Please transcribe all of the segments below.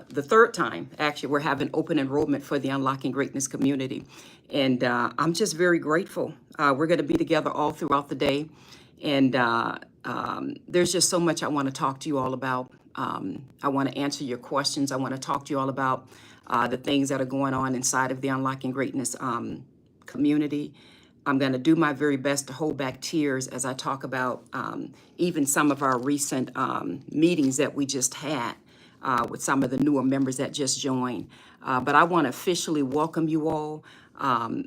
the third time, actually, we're having open enrollment for the Unlocking Greatness community. And I'm just very grateful. We're going to be together all throughout the day. And there's just so much I want to talk to you all about. I want to answer your questions. I want to talk to you all about the things that are going on inside of the Unlocking Greatness community. I'm going to do my very best to hold back tears as I talk about even some of our recent meetings that we just had with some of the newer members that just joined. But I want to officially welcome you all.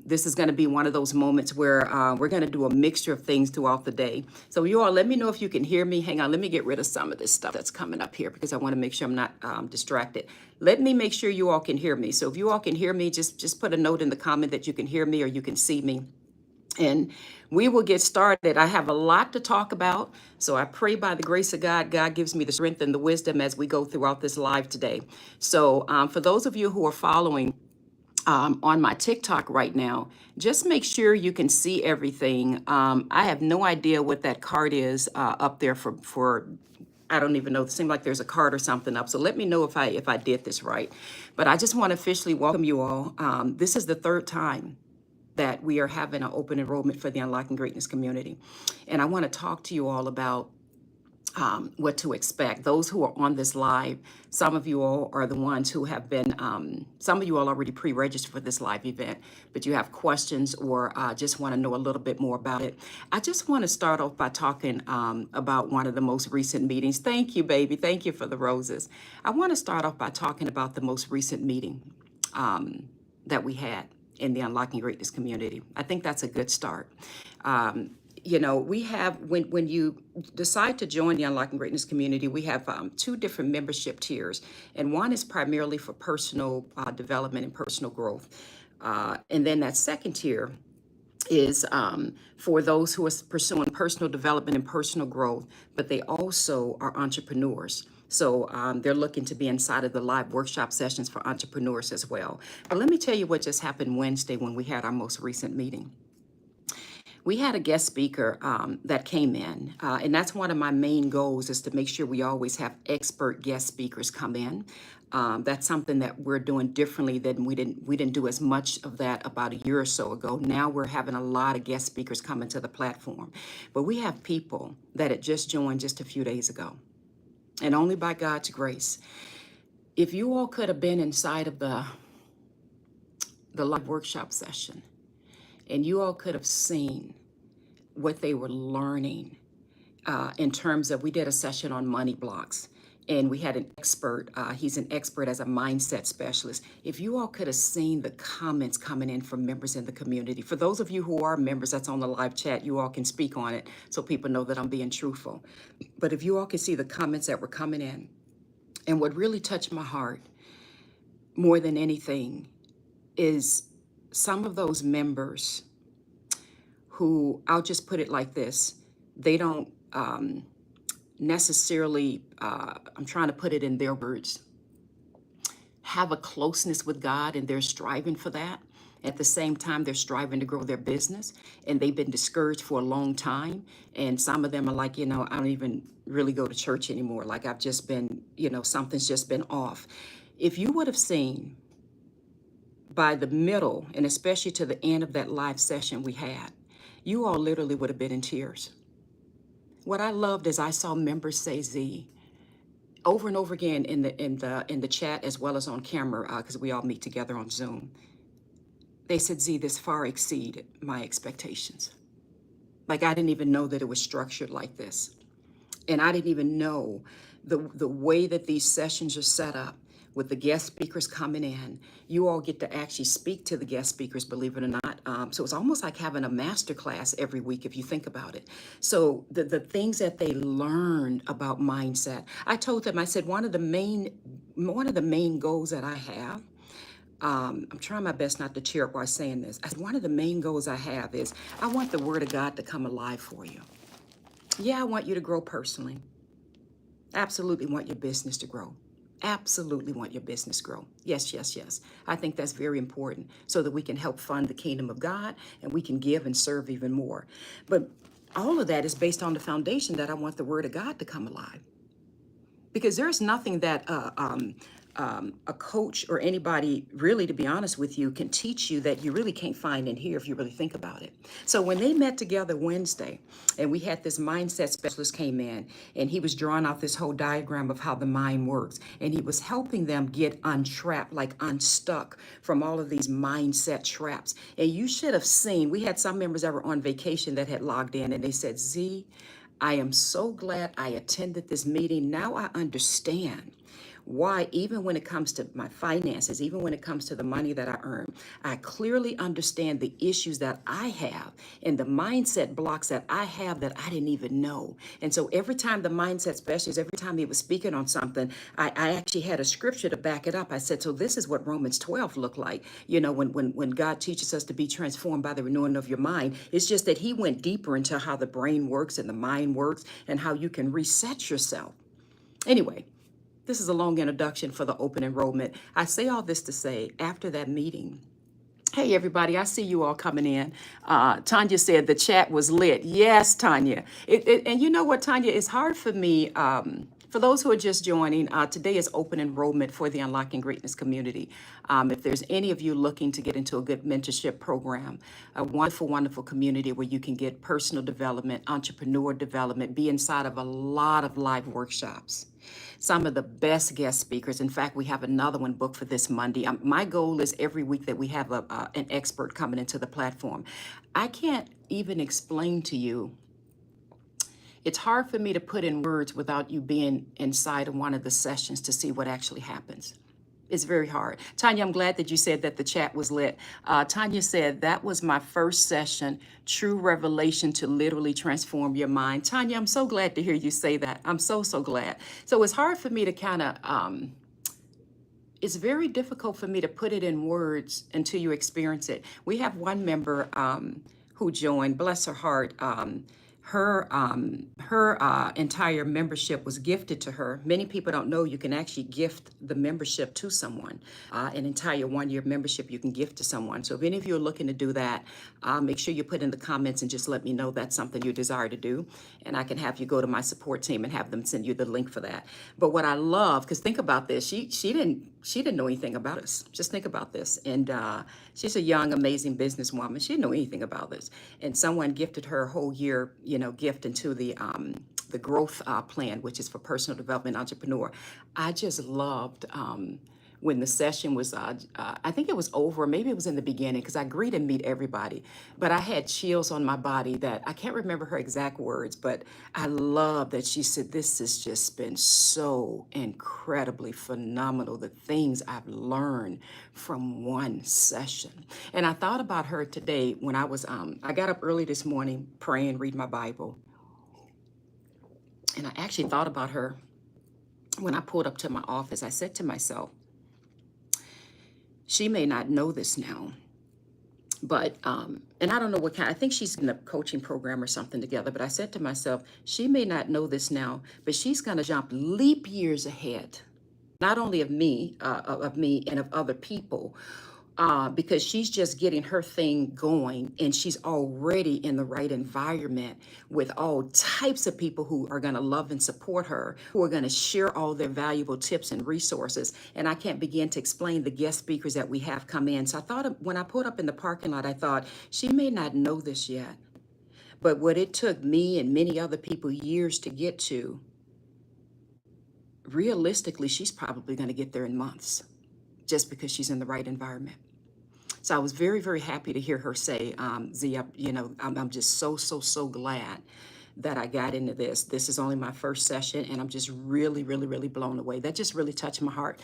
This is going to be one of those moments where we're going to do a mixture of things throughout the day. So you all, let me know if you can hear me. Hang on, let me get rid of some of this stuff that's coming up here because I want to make sure I'm not distracted. Let me make sure you all can hear me. So if you all can hear me, just put a note in the comment that you can hear me or you can see me. And we will get started. I have a lot to talk about. So I pray by the grace of God, God gives me the strength and the wisdom as we go throughout this live today. So for those of you who are following on my TikTok right now, just make sure you can see everything. I have no idea what that card is up there for I don't even know. It seemed like there's a card or something up. So let me know if I did this right. But I just want to officially welcome you all. This is the third time that we are having an open enrollment for the Unlocking Greatness community. And I want to talk to you all about what to expect. Those who are on this live, some of you all are the ones who have been, some of you all already pre-registered for this live event, but you have questions or just want to know a little bit more about it. I just want to start off by talking about one of the most recent meetings. Thank you, baby. Thank you for the roses. I want to start off by talking about the most recent meeting that we had in the Unlocking Greatness community. I think that's a good start. You know, we have, when you decide to join the Unlocking Greatness community, we have two different membership tiers. And one is primarily for personal development and personal growth. And then that second tier is for those who are pursuing personal development and personal growth, but they also are entrepreneurs. So they're looking to be inside of the live workshop sessions for entrepreneurs as well. But let me tell you what just happened Wednesday when we had our most recent meeting. We had a guest speaker that came in, and that's one of my main goals is to make sure we always have expert guest speakers come in. That's something that we're doing differently than we didn't do as much of that about a year or so ago. Now we're having a lot of guest speakers coming to the platform, but we have people that had just joined just a few days ago, and only by God's grace. If you all could have been inside of the live workshop session, and you all could have seen what they were learning in terms of, we did a session on money blocks, and we had an expert, he's an expert as a mindset specialist. If you all could have seen the comments coming in from members in the community, for those of you who are members that's on the live chat, you all can speak on it so people know that I'm being truthful. But if you all could see the comments that were coming in, and what really touched my heart more than anything is some of those members who, I'll just put it like this, they don't necessarily, I'm trying to put it in their words, have a closeness with God, and they're striving for that. At the same time, they're striving to grow their business, and they've been discouraged for a long time. And some of them are like, you know, I don't even really go to church anymore. Like I've just been, you know, something's just been off. If you would have seen by the middle, and especially to the end of that live session we had, you all literally would have been in tears. What I loved is I saw members say, Z, over and over again in the chat as well as on camera, because we all meet together on Zoom. They said, Z, this far exceeded my expectations. Like I didn't even know that it was structured like this. And I didn't even know the way that these sessions are set up with the guest speakers coming in. You all get to actually speak to the guest speakers, believe it or not. So it's almost like having a master class every week if you think about it. So the things that they learned about mindset, I told them, I said, one of the main goals that I have, I'm trying my best not to tear up while saying this. I said, one of the main goals I have is I want the Word of God to come alive for you. Yeah, I want you to grow personally. Absolutely want your business to grow. Absolutely want your business grow. Yes, yes, yes. I think that's very important so that we can help fund the kingdom of God and we can give and serve even more. But all of that is based on the foundation that I want the Word of God to come alive. Because there's nothing that a coach or anybody, really, to be honest with you, can teach you that you really can't find in here if you really think about it. So when they met together Wednesday, and we had this mindset specialist came in, and he was drawing out this whole diagram of how the mind works, and he was helping them get untrapped, like unstuck from all of these mindset traps. And you should have seen, we had some members that were on vacation that had logged in, and they said, Z, I am so glad I attended this meeting. Now I understand why, even when it comes to my finances, even when it comes to the money that I earn, I clearly understand the issues that I have and the mindset blocks that I have that I didn't even know. And so every time the mindset specialist, every time he was speaking on something, I actually had a scripture to back it up. I said, so this is what Romans 12 looked like. You know, when God teaches us to be transformed by the renewing of your mind, it's just that he went deeper into how the brain works and the mind works and how you can reset yourself. Anyway, this is a long introduction for the open enrollment. I say all this to say, after that meeting, hey, everybody, I see you all coming in. Tanya said the chat was lit. Yes, Tanya. And you know what, Tanya, it's hard for me. For those who are just joining, today is open enrollment for the Unlocking Greatness community. If there's any of you looking to get into a good mentorship program, a wonderful, wonderful community where you can get personal development, entrepreneur development, be inside of a lot of live workshops. Some of the best guest speakers. In fact, we have another one booked for this Monday. My goal is every week that we have an expert coming into the platform. I can't even explain to you. It's hard for me to put in words without you being inside of one of the sessions to see what actually happens. It's very hard. Tanya, I'm glad that you said that the chat was lit. Tanya said that was my first session, true revelation to literally transform your mind. Tanya, I'm so glad to hear you say that. I'm so, so glad. So it's hard for me to kind of, it's very difficult for me to put it in words until you experience it. We have one member who joined, bless her heart. Her entire membership was gifted to her. Many people don't know you can actually gift the membership to someone. An entire 1-year membership you can gift to someone. So if any of you are looking to do that, make sure you put in the comments and just let me know that's something you desire to do. And I can have you go to my support team and have them send you the link for that. But what I love, because think about this, she didn't know anything about us. Just think about this. And she's a young, amazing businesswoman. She didn't know anything about this. And someone gifted her a whole year, gift into the growth plan, which is for personal development entrepreneur. I just loved when the session was, I think it was over, maybe it was in the beginning, because I greet and meet everybody, but I had chills on my body that I can't remember her exact words, but I love that she said, this has just been so incredibly phenomenal, the things I've learned from one session. And I thought about her today when I got up early this morning, praying, read my Bible. And I actually thought about her when I pulled up to my office. I said to myself, she may not know this now, but, and I don't know what kind, I think she's in a coaching program or something together, but I said to myself, she may not know this now, but she's going to jump leap years ahead, not only of me and of other people, because she's just getting her thing going and she's already in the right environment with all types of people who are going to love and support her, who are going to share all their valuable tips and resources. And I can't begin to explain the guest speakers that we have come in. So I thought when I pulled up in the parking lot, I thought she may not know this yet, but what it took me and many other people years to get to, realistically, she's probably going to get there in months just because she's in the right environment. So I was very, very happy to hear her say, Z, I'm just so glad that I got into this. This is only my first session, and I'm just really, really, really blown away. That just really touched my heart.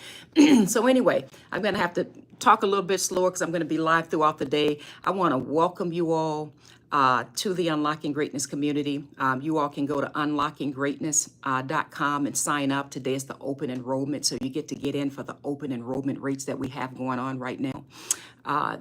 So anyway, I'm going to have to talk a little bit slower because I'm going to be live throughout the day. I want to welcome you all to the Unlocking Greatness community. You all can go to unlockinggreatness.com and sign up. Today is the open enrollment, so you get to get in for the open enrollment rates that we have going on right now.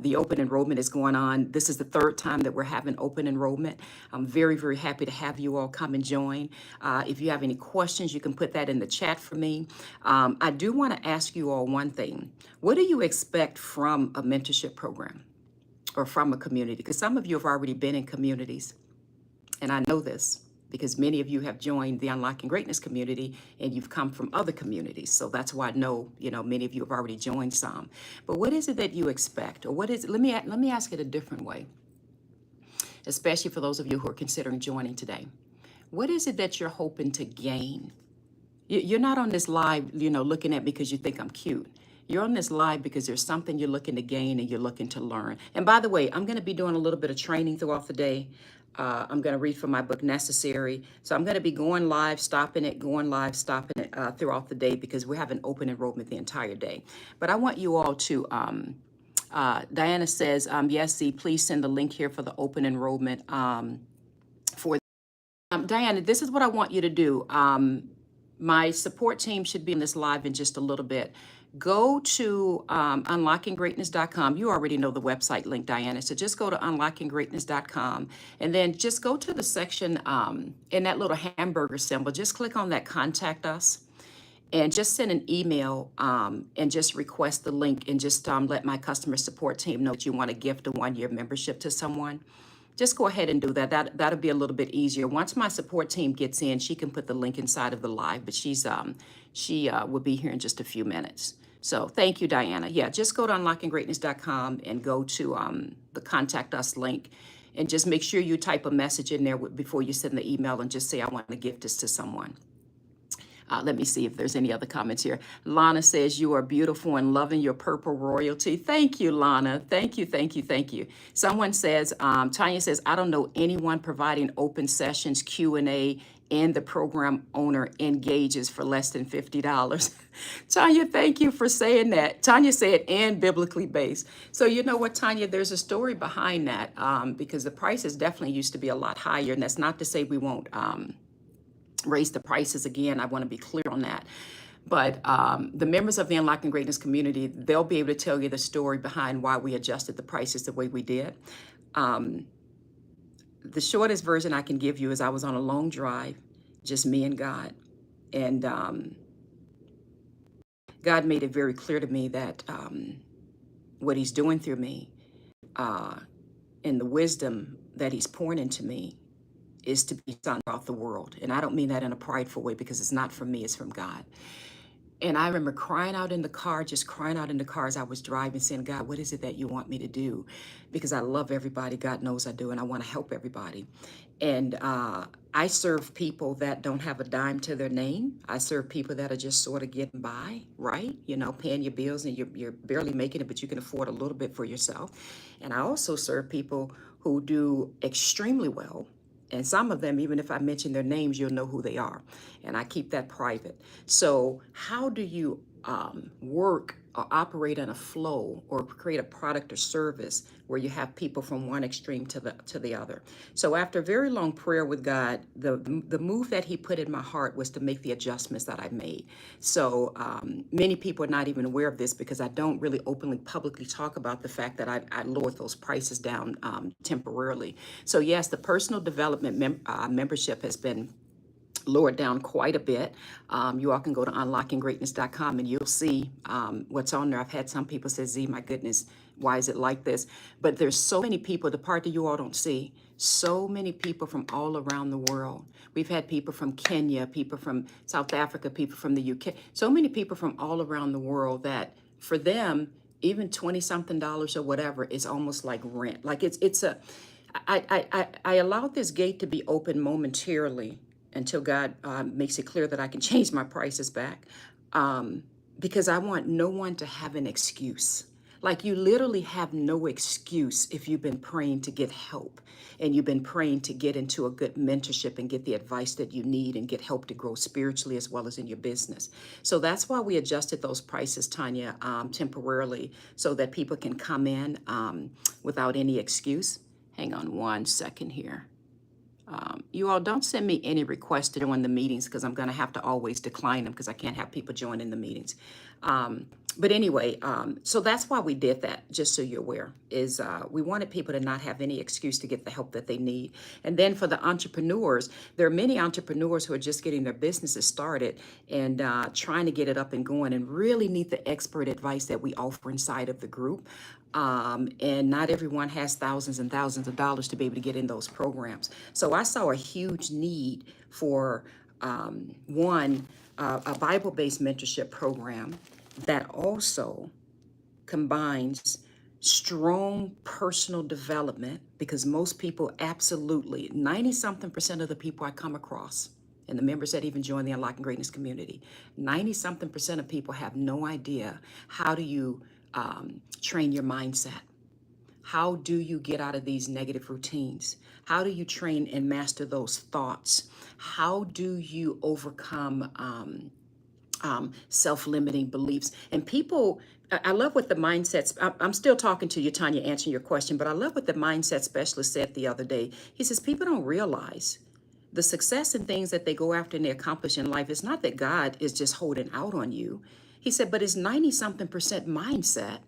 The open enrollment is going on. This is the third time that we're having open enrollment. I'm very, very happy to have you all come and join. If you have any questions, you can put that in the chat for me. I do want to ask you all one thing. What do you expect from a mentorship program or from a community? Because some of you have already been in communities, and I know this. because many of you have joined the Unlocking Greatness community and you've come from other communities. So that's why I know, many of you have already joined some. But what is it that you expect? Or what is it? Let me ask it a different way, especially for those of you who are considering joining today. What is it that you're hoping to gain? You're not on this live, looking at me because you think I'm cute. You're on this live because there's something you're looking to gain and you're looking to learn. And by the way, I'm going to be doing a little bit of training throughout the day. I'm going to read from my book, Necessary. So I'm going to be going live, stopping it, throughout the day because we have an open enrollment the entire day. But I want you all to, Diana says, yes, Z, please send the link here for the open enrollment for Diana, this is what I want you to do. My support team should be in this live in just a little bit. Go to unlockinggreatness.com. You already know the website link, Diana. So just go to unlockinggreatness.com and then just go to the section in that little hamburger symbol. Just click on that Contact Us and just send an email and just request the link and just let my customer support team know that you want to gift a 1-year membership to someone. Just go ahead and do that. That'll be a little bit easier. Once my support team gets in, she can put the link inside of the live, but she will be here in just a few minutes. So thank you, Diana. Yeah, just go to unlockinggreatness.com and go to the Contact Us link and just make sure you type a message in there before you send the email and just say, I want to gift this to someone. Let me see if there's any other comments here. Lana says, you are beautiful and loving your purple royalty. Thank you, Lana. Thank you, thank you, thank you. Someone says, Tanya says, I don't know anyone providing open sessions, Q&A, and the program owner engages for less than $50. Tanya, thank you for saying that. Tanya said, and biblically based. So you know what, Tanya, there's a story behind that because the prices definitely used to be a lot higher. And that's not to say we won't raise the prices again. I want to be clear on that. But the members of the Unlocking Greatness community, they'll be able to tell you the story behind why we adjusted the prices the way we did. The shortest version I can give you is I was on a long drive, just me and God. And God made it very clear to me that what he's doing through me and the wisdom that he's pouring into me is to be sent off the world. And I don't mean that in a prideful way because it's not from me, it's from God. And I remember crying out in the car, just crying out in the car as I was driving, saying, God, what is it that you want me to do? Because I love everybody. God knows I do. And I want to help everybody. And I serve people that don't have a dime to their name. I serve people that are just sort of getting by, right? Paying your bills and you're barely making it, but you can afford a little bit for yourself. And I also serve people who do extremely well. And some of them, even if I mention their names, you'll know who they are. And I keep that private. So how do you work or operate in a flow or create a product or service where you have people from one extreme to the other? So after a very long prayer with God, the move that he put in my heart was to make the adjustments that I made. So many people are not even aware of this because I don't really openly publicly talk about the fact that I lowered those prices down temporarily. So yes, the personal development membership has been lowered down quite a bit. You all can go to unlockinggreatness.com and you'll see what's on there. I've had some people say, Z, my goodness, why is it like this? But there's so many people, the part that you all don't see, so many people from all around the world. We've had people from Kenya, people from South Africa, people from the UK, so many people from all around the world that for them, even 20-something dollars or whatever is almost like rent. Like I allowed this gate to be open momentarily until God makes it clear that I can change my prices back because I want no one to have an excuse. Like you literally have no excuse if you've been praying to get help and you've been praying to get into a good mentorship and get the advice that you need and get help to grow spiritually as well as in your business. So that's why we adjusted those prices, Tanya, temporarily so that people can come in without any excuse. Hang on one second here. You all don't send me any requests to join the meetings because I'm going to have to always decline them because I can't have people join in the meetings. But anyway, so that's why we did that, just so you're aware, is we wanted people to not have any excuse to get the help that they need. And then for the entrepreneurs, there are many entrepreneurs who are just getting their businesses started and trying to get it up and going and really need the expert advice that we offer inside of the group. And not everyone has thousands and thousands of dollars to be able to get in those programs. So I saw a huge need for a Bible-based mentorship program that also combines strong personal development, because most people, absolutely 90 something percent of the people I come across and the members that even join the Unlocking Greatness community, 90 something percent of people have no idea how do you train your mindset. How do you get out of these negative routines? How do you train and master those thoughts? How do you overcome self-limiting beliefs? And people, I love what the mindsets, I'm still talking to you, Tanya, answering your question, but I love what the mindset specialist said the other day. He says, people don't realize the success and things that they go after and they accomplish in life. It's not that God is just holding out on you. He said, but it's 90 something percent mindset.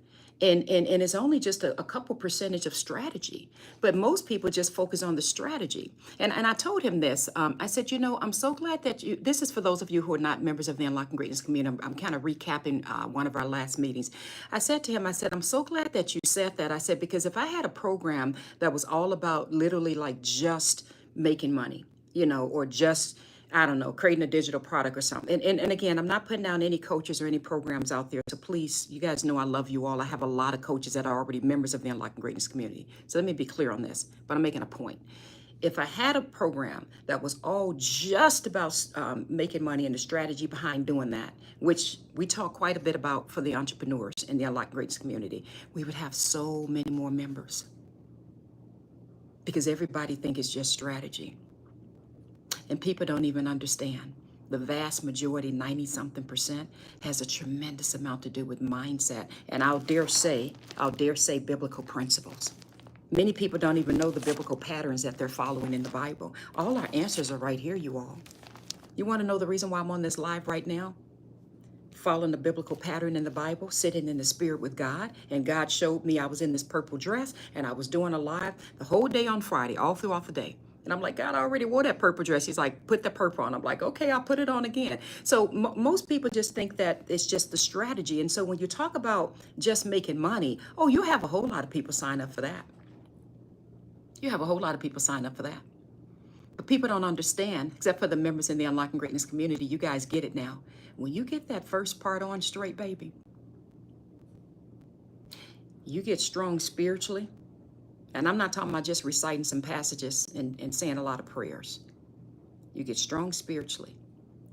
And it's only just a couple percentage of strategy. But most people just focus on the strategy. And I told him this. I said, I'm so glad that this is for those of you who are not members of the Unlocking Greatness community. I'm kind of recapping one of our last meetings. I said to him, I'm so glad that you said that. I said, because if I had a program that was all about literally like just making money, or just, I don't know, creating a digital product or something. And again, I'm not putting down any coaches or any programs out there. So please, you guys know I love you all. I have a lot of coaches that are already members of the Unlocking Greatness community. So let me be clear on this, but I'm making a point. If I had a program that was all just about making money and the strategy behind doing that, which we talk quite a bit about for the entrepreneurs in the Unlocking Greatness community, we would have so many more members, because everybody thinks it's just strategy. And people don't even understand. The vast majority, 90 something percent, has a tremendous amount to do with mindset. And I'll dare say biblical principles. Many people don't even know the biblical patterns that they're following in the Bible. All our answers are right here, you all. You want to know the reason why I'm on this live right now? Following the biblical pattern in the Bible, sitting in the spirit with God, and God showed me I was in this purple dress, and I was doing a live the whole day on Friday, all throughout the day. And I'm like, God, I already wore that purple dress. He's like, put the purple on. I'm like, okay, I'll put it on again. So most people just think that it's just the strategy. And so when you talk about just making money, oh, you have a whole lot of people sign up for that. You have a whole lot of people sign up for that. But people don't understand, except for the members in the Unlocking Greatness community. You guys get it now. When you get that first part on straight, baby, you get strong spiritually. And I'm not talking about just reciting some passages and saying a lot of prayers. You get strong spiritually.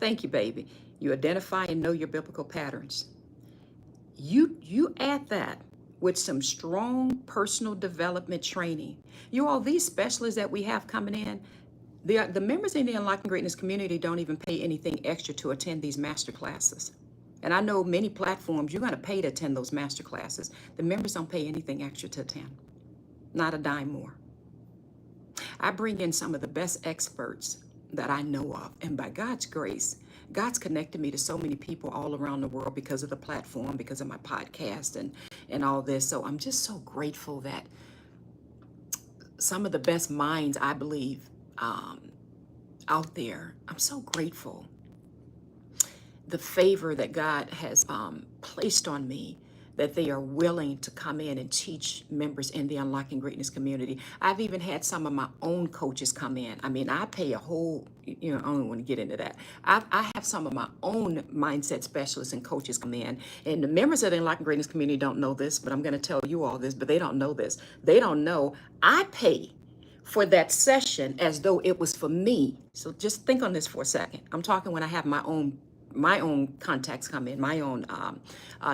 Thank you, baby. You identify and know your biblical patterns. You add that with some strong personal development training. You all, these specialists that we have coming in, the members in the Unlocking Greatness community don't even pay anything extra to attend these master classes. And I know many platforms, you're going to pay to attend those master classes. The members don't pay anything extra to attend. Not a dime more. I bring in some of the best experts that I know of. And by God's grace, God's connected me to so many people all around the world because of the platform, because of my podcast and all this. So I'm just so grateful that some of the best minds, I believe, out there, I'm so grateful. The favor that God has placed on me, that they are willing to come in and teach members in the Unlocking Greatness community. I've even had some of my own coaches come in. I mean, I pay a whole, I don't want to get into that. I have some of my own mindset specialists and coaches come in. And the members of the Unlocking Greatness community don't know this, but I'm going to tell you all this, but they don't know this. They don't know I pay for that session as though it was for me. So just think on this for a second. I'm talking when I have my own contacts come in, my own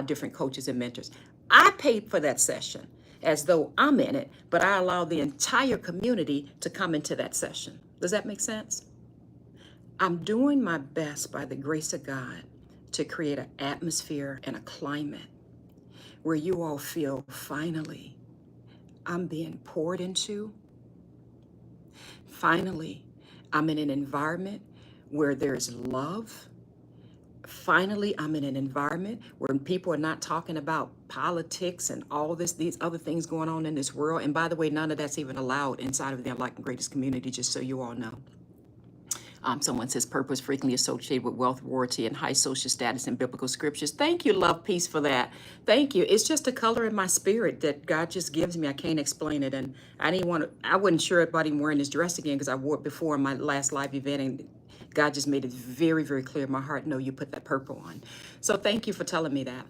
different coaches and mentors. I paid for that session as though I'm in it, but I allow the entire community to come into that session. Does that make sense? I'm doing my best by the grace of God to create an atmosphere and a climate where you all feel, finally, I'm being poured into. Finally, I'm in an environment where there's love. Finally, I'm in an environment where people are not talking about politics and all these other things going on in this world. And by the way, none of that's even allowed inside of the Unlocking Greatest community, just so you all know. Someone says purpose frequently associated with wealth, royalty, and high social status in biblical scriptures. Thank you, love, peace for that. Thank you. It's just a color in my spirit that God just gives me. I can't explain it. And I wasn't sure about him wearing this dress again because I wore it before in my last live event. And God just made it very, very clear in my heart, no, you put that purple on. So thank you for telling me that.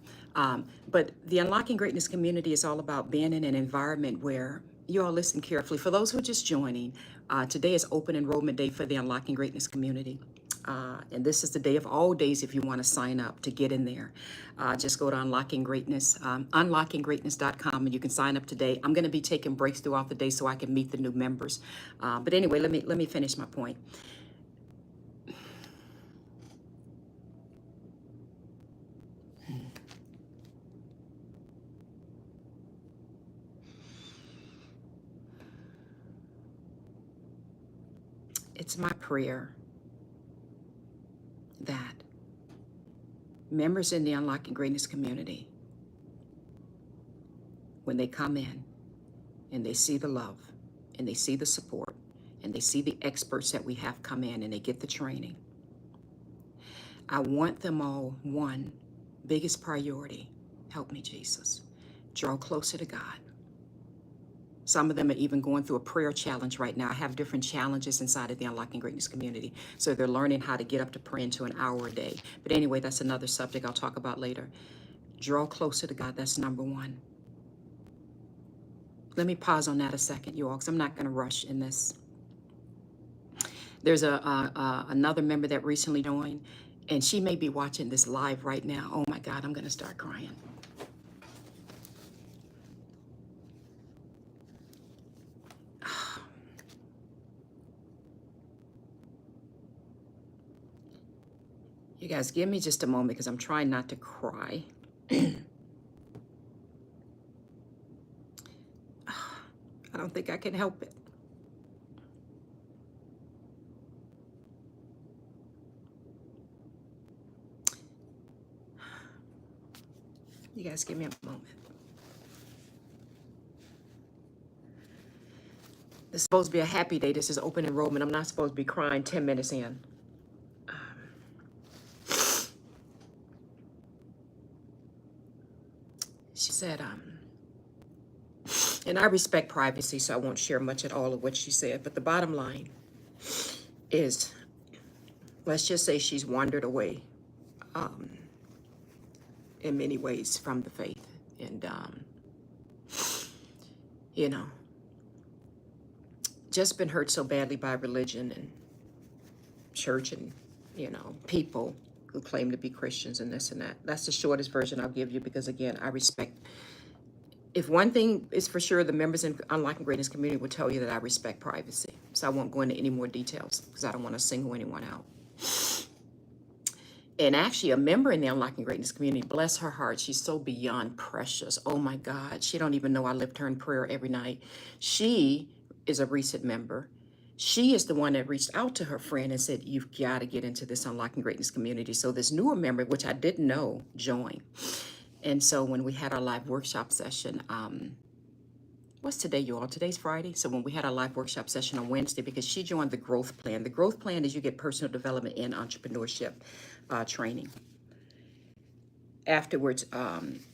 But the Unlocking Greatness community is all about being in an environment where you all listen carefully. For those who are just joining, today is open enrollment day for the Unlocking Greatness community. And this is the day of all days if you want to sign up to get in there. Just go to Unlocking Greatness, unlockinggreatness.com, and you can sign up today. I'm going to be taking breaks throughout the day so I can meet the new members. But anyway, let me finish my point. It's my prayer that members in the Unlocking Greatness community, when they come in and they see the love and they see the support and they see the experts that we have come in and they get the training, I want them all, one, biggest priority, help me, Jesus, draw closer to God. Some of them are even going through a prayer challenge right now. I have different challenges inside of the Unlocking Greatness community. So they're learning how to get up to praying to an hour a day. But anyway, that's another subject I'll talk about later. Draw closer to God. That's number one. Let me pause on that a second, you all, because I'm not going to rush in this. There's another member that recently joined, and she may be watching this live right now. Oh my God, I'm going to start crying. You guys, give me just a moment because I'm trying not to cry. I don't think I can help it. You guys, give me a moment. This is supposed to be a happy day. This is open enrollment. I'm not supposed to be crying 10 minutes in. She said, and I respect privacy, so I won't share much at all of what she said. But the bottom line is, let's just say she's wandered away in many ways from the faith. And, you know, just been hurt so badly by religion and church and, you know, people who claim to be Christians and this and that. That's the shortest version I'll give you because, again, I respect. If one thing is for sure, the members in Unlocking Greatness community will tell you that I respect privacy. So I won't go into any more details because I don't want to single anyone out. And actually, a member in the Unlocking Greatness community, bless her heart, she's so beyond precious. Oh my God, she don't even know I lift her in prayer every night. She is a recent member. She is the one that reached out to her friend and said, you've got to get into this Unlocking Greatness community. So this newer member, which I didn't know, joined. And so when we had our live workshop session, what's today, you all? Today's Friday. So when we had our live workshop session on Wednesday, because she joined the growth plan. The growth plan is you get personal development and entrepreneurship training. Afterwards,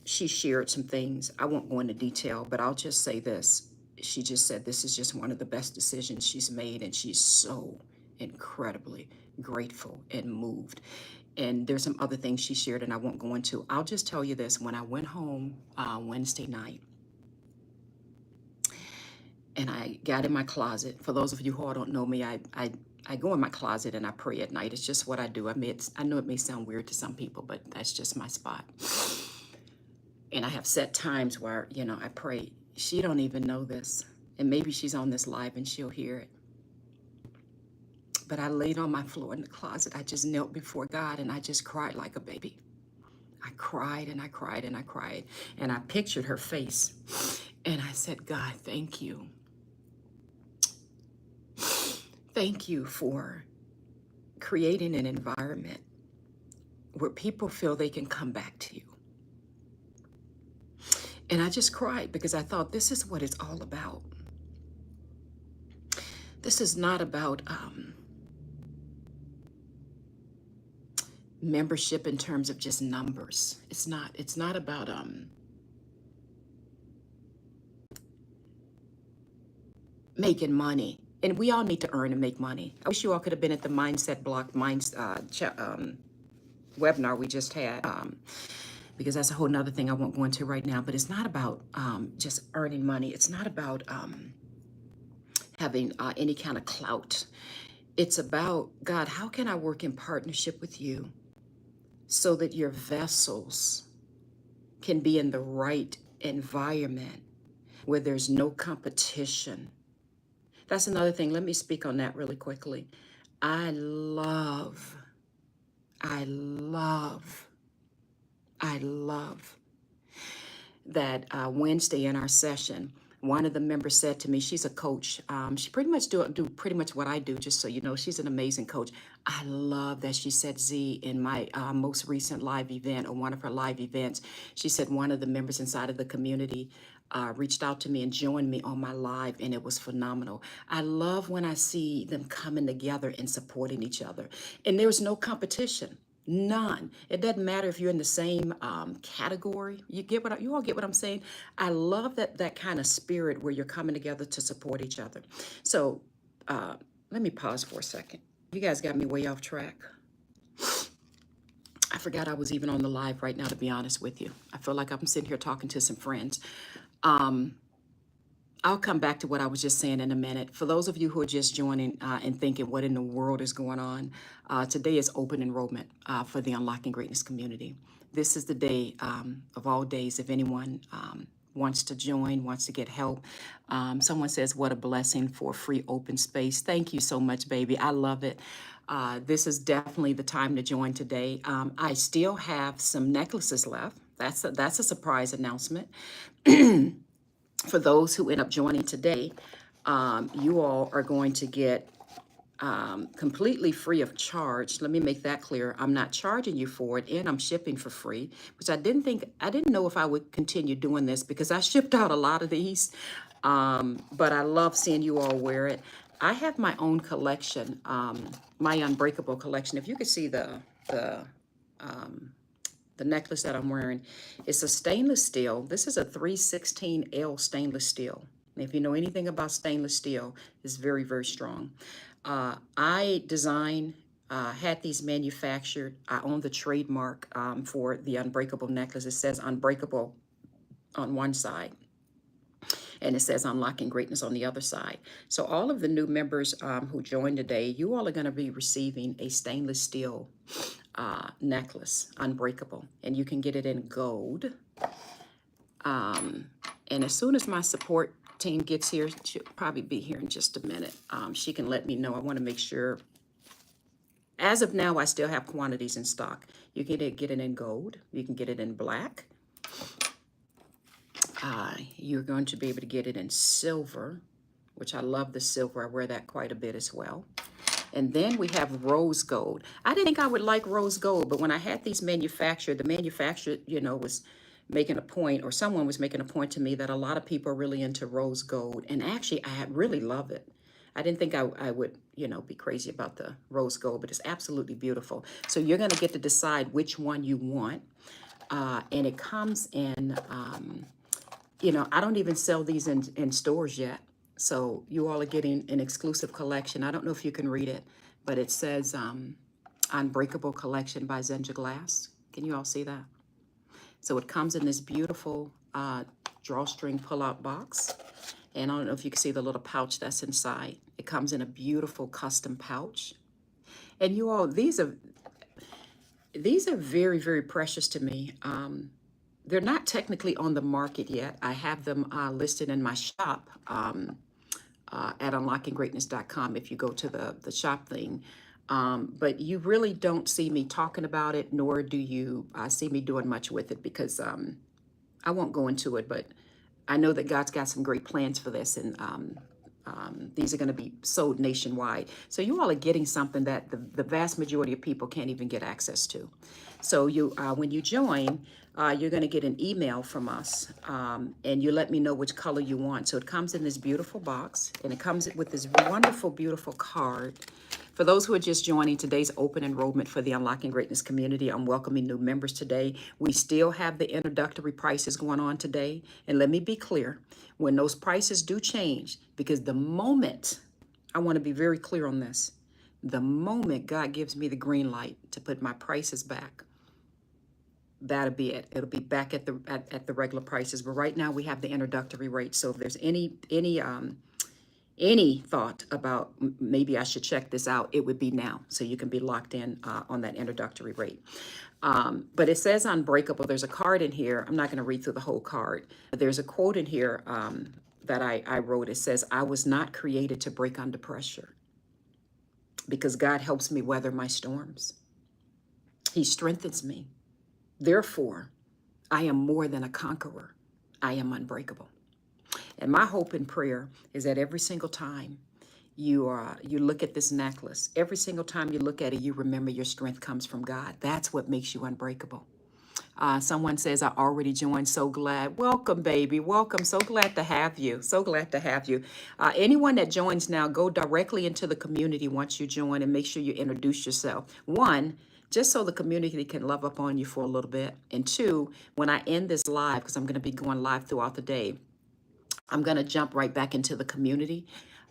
she shared some things. I won't go into detail, but I'll just say this. She just said this is just one of the best decisions she's made, and she's so incredibly grateful and moved. And there's some other things she shared, and I won't go into. I'll just tell you this. When I went home Wednesday night, and I got in my closet. For those of you who don't know me, I go in my closet and I pray at night. It's just what I do. I know it may sound weird to some people, but that's just my spot. And I have set times where, you know, I pray. She don't even know this. And maybe she's on this live and she'll hear it. But I laid on my floor in the closet. I just knelt before God and I just cried like a baby. I cried and I cried and I cried. And I pictured her face. And I said, God, thank you. Thank you for creating an environment where people feel they can come back to you. And I just cried because I thought this is what it's all about. This is not about membership in terms of just numbers. It's not. It's not about making money. And we all need to earn and make money. I wish you all could have been at the Mindset Block webinar we just had, because that's a whole nother thing I won't go into right now. But it's not about just earning money. It's not about having any kind of clout. It's about, God, how can I work in partnership with you so that your vessels can be in the right environment where there's no competition. That's another thing. Let me speak on that really quickly. I love that Wednesday in our session, one of the members said to me, she's a coach. She pretty much do pretty much what I do, just so you know. She's an amazing coach. I love that she said, Z, in my most recent live event, or one of her live events, she said one of the members inside of the community reached out to me and joined me on my live, and it was phenomenal. I love when I see them coming together and supporting each other. And there's no competition. None. It doesn't matter if you're in the same category. You all get what I'm saying? I love that kind of spirit where you're coming together to support each other. So let me pause for a second. You guys got me way off track. I forgot I was even on the live right now, to be honest with you. I feel like I'm sitting here talking to some friends. I'll come back to what I was just saying in a minute. For those of you who are just joining and thinking, what in the world is going on? Today is open enrollment for the Unlocking Greatness community. This is the day of all days. If anyone wants to join, wants to get help. Someone says, what a blessing for free open space. Thank you so much, baby. I love it. This is definitely the time to join today. I still have some necklaces left. That's a surprise announcement. For those who end up joining today, you all are going to get completely free of charge. Let me make that clear. I'm not charging you for it, and I'm shipping for free, which I didn't know if I would continue doing this because I shipped out a lot of these, but I love seeing you all wear it. I have my own collection, my Unbreakable collection. If you could see the necklace that I'm wearing, it's a stainless steel. This is a 316L stainless steel. And if you know anything about stainless steel, it's very, very strong. I had these manufactured. I own the trademark for the Unbreakable necklace. It says Unbreakable on one side, and it says Unlocking Greatness on the other side. So all of the new members who joined today, you all are going to be receiving a stainless steel necklace, Unbreakable, and you can get it in gold. And as soon as my support team gets here, she'll probably be here in just a minute. She can let me know. I want to make sure. As of now, I still have quantities in stock. You can get it in gold. You can get it in black. You're going to be able to get it in silver, which I love the silver. I wear that quite a bit as well. And then we have rose gold. I didn't think I would like rose gold, but when I had these manufactured, the manufacturer, was making a point, or someone was making a point to me that a lot of people are really into rose gold. And actually, I really love it. I didn't think I would, be crazy about the rose gold, but it's absolutely beautiful. So you're going to get to decide which one you want. And it comes in, I don't even sell these in stores yet. So you all are getting an exclusive collection. I don't know if you can read it, but it says Unbreakable Collection by Zenja Glass. Can you all see that? So it comes in this beautiful drawstring pull-out box. And I don't know if you can see the little pouch that's inside. It comes in a beautiful custom pouch. And you all, these are very, very precious to me. They're not technically on the market yet. I have them listed in my shop at unlockinggreatness.com if you go to the shop thing. But you really don't see me talking about it, nor do you see me doing much with it, because I won't go into it, but I know that God's got some great plans for this, and These are going to be sold nationwide. So you all are getting something that the vast majority of people can't even get access to. So when you join, you're going to get an email from us, and you let me know which color you want. So it comes in this beautiful box, and it comes with this wonderful, beautiful card. For those who are just joining today's open enrollment for the Unlocking Greatness community, I'm welcoming new members today. We still have the introductory prices going on today. And let me be clear, when those prices do change, because the moment, I want to be very clear on this, the moment God gives me the green light to put my prices back, that'll be it. It'll be back at the regular prices. But right now we have the introductory rate. So if there's any thought about maybe I should check this out, it would be now. So you can be locked in on that introductory rate. But it says unbreakable. There's a card in here. I'm not going to read through the whole card. But there's a quote in here that I wrote. It says, I was not created to break under pressure because God helps me weather my storms. He strengthens me. Therefore, I am more than a conqueror. I am unbreakable. And my hope and prayer is that every single time you look at this necklace, every single time you look at it, you remember your strength comes from God. That's what makes you unbreakable. Someone says, I already joined. So glad. Welcome, baby. Welcome. So glad to have you. So glad to have you. Anyone that joins now, go directly into the community once you join and make sure you introduce yourself. One, just so the community can love up on you for a little bit. And two, when I end this live, because I'm going to be going live throughout the day, I'm going to jump right back into the community,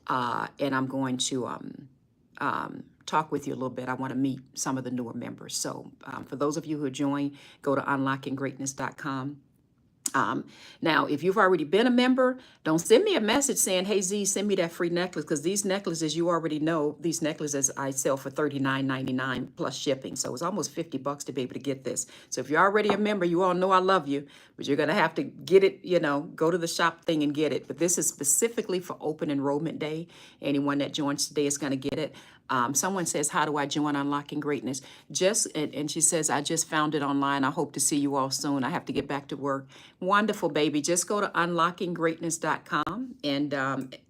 and I'm going to talk with you a little bit. I want to meet some of the newer members. So for those of you who join, go to unlockinggreatness.com. Now, if you've already been a member, don't send me a message saying, hey, Z, send me that free necklace, because these necklaces, you already know, these necklaces I sell for $39.99 plus shipping. So it's almost $50 to be able to get this. So if you're already a member, you all know I love you, but you're going to have to get it, go to the shop thing and get it. But this is specifically for open enrollment day. Anyone that joins today is going to get it. Someone says, how do I join Unlocking Greatness? And she says, I just found it online. I hope to see you all soon. I have to get back to work. Wonderful, baby. Just go to unlockinggreatness.com, and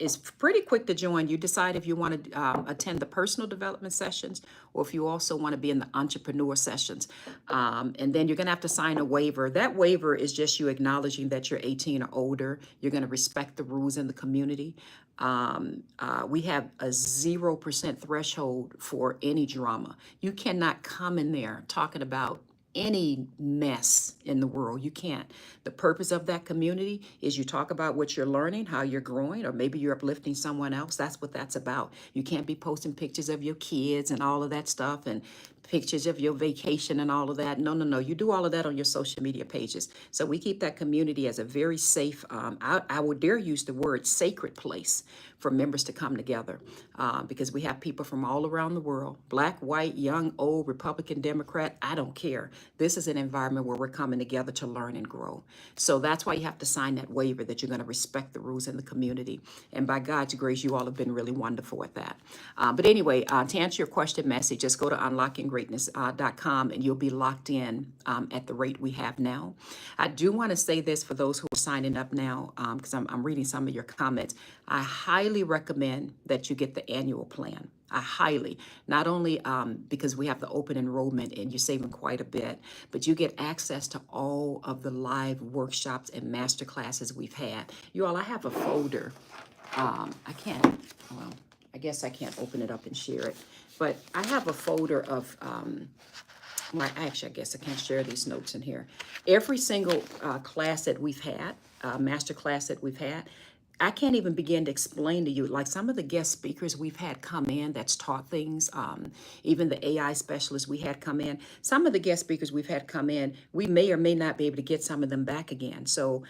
it's pretty quick to join. You decide if you want to attend the personal development sessions or if you also want to be in the entrepreneur sessions. And then you're going to have to sign a waiver. That waiver is just you acknowledging that you're 18 or older. You're going to respect the rules in the community. We have a 0% threshold for any drama. You cannot come in there talking about any mess in the world. You can't. The purpose of that community is you talk about what you're learning, how you're growing, or maybe you're uplifting someone else. That's what that's about. You can't be posting pictures of your kids and all of that stuff and pictures of your vacation and all of that. No, no, no. You do all of that on your social media pages. So we keep that community as a very safe, I would dare use the word sacred place for members to come together, because we have people from all around the world, black, white, young, old, Republican, Democrat, I don't care. This is an environment where we're coming together to learn and grow. So that's why you have to sign that waiver that you're going to respect the rules in the community. And by God's grace, you all have been really wonderful at that. But anyway, to answer your question, Messi, just go to unlockinggreatness.com and you'll be locked in at the rate we have now. I do want to say this for those who are signing up now, because I'm reading some of your comments. I highly recommend that you get the annual plan. I highly, not only because we have the open enrollment and you're saving quite a bit, but you get access to all of the live workshops and master classes we've had. You all, I have a folder. I guess I can't open it up and share it, but I have a folder of, I guess I can't share these notes in here. Every single class that we've had, master class that we've had, I can't even begin to explain to you, like some of the guest speakers we've had come in that's taught things, even the AI specialists we had come in, some of the guest speakers we've had come in, we may or may not be able to get some of them back again. So